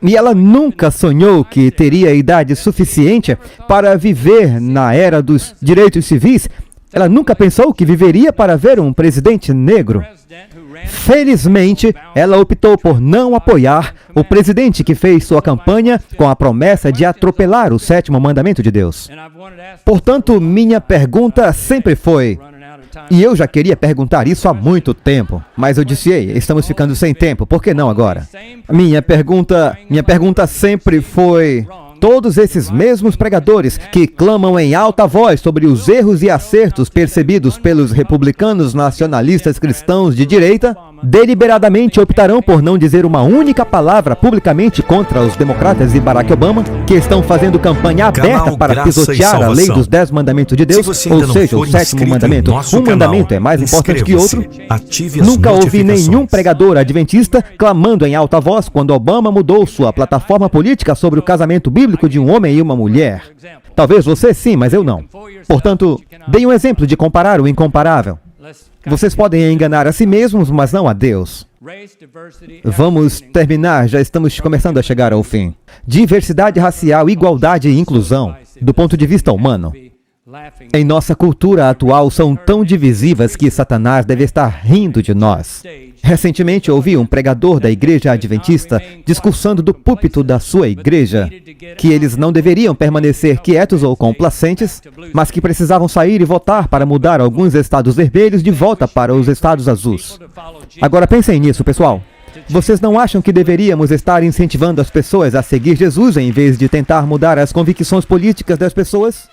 E ela nunca sonhou que teria idade suficiente para viver na era dos direitos civis. Ela nunca pensou que viveria para ver um presidente negro. Felizmente, ela optou por não apoiar o presidente que fez sua campanha com a promessa de atropelar o 7º mandamento de Deus. Portanto, minha pergunta sempre foi, e eu já queria perguntar isso há muito tempo, mas eu disse, ei, estamos ficando sem tempo, por que não agora? Minha pergunta sempre foi, todos esses mesmos pregadores que clamam em alta voz sobre os erros e acertos percebidos pelos republicanos nacionalistas cristãos de direita, deliberadamente optarão por não dizer uma única palavra publicamente contra os democratas e Barack Obama, que estão fazendo campanha aberta para pisotear a lei dos 10 mandamentos de Deus, ou seja, o 7º mandamento. Um mandamento é mais importante que outro. Nunca ouvi nenhum pregador adventista clamando em alta voz quando Obama mudou sua plataforma política sobre o casamento bíblico de um homem e uma mulher. Talvez você sim, mas eu não. Portanto, dei um exemplo de comparar o incomparável. Vocês podem enganar a si mesmos, mas não a Deus. Vamos terminar, já estamos começando a chegar ao fim. Diversidade racial, igualdade e inclusão, do ponto de vista humano. Em nossa cultura atual, são tão divisivas que Satanás deve estar rindo de nós. Recentemente, ouvi um pregador da igreja adventista discursando do púlpito da sua igreja que eles não deveriam permanecer quietos ou complacentes, mas que precisavam sair e votar para mudar alguns estados vermelhos de volta para os estados azuis. Agora pensem nisso, pessoal. Vocês não acham que deveríamos estar incentivando as pessoas a seguir Jesus em vez de tentar mudar as convicções políticas das pessoas?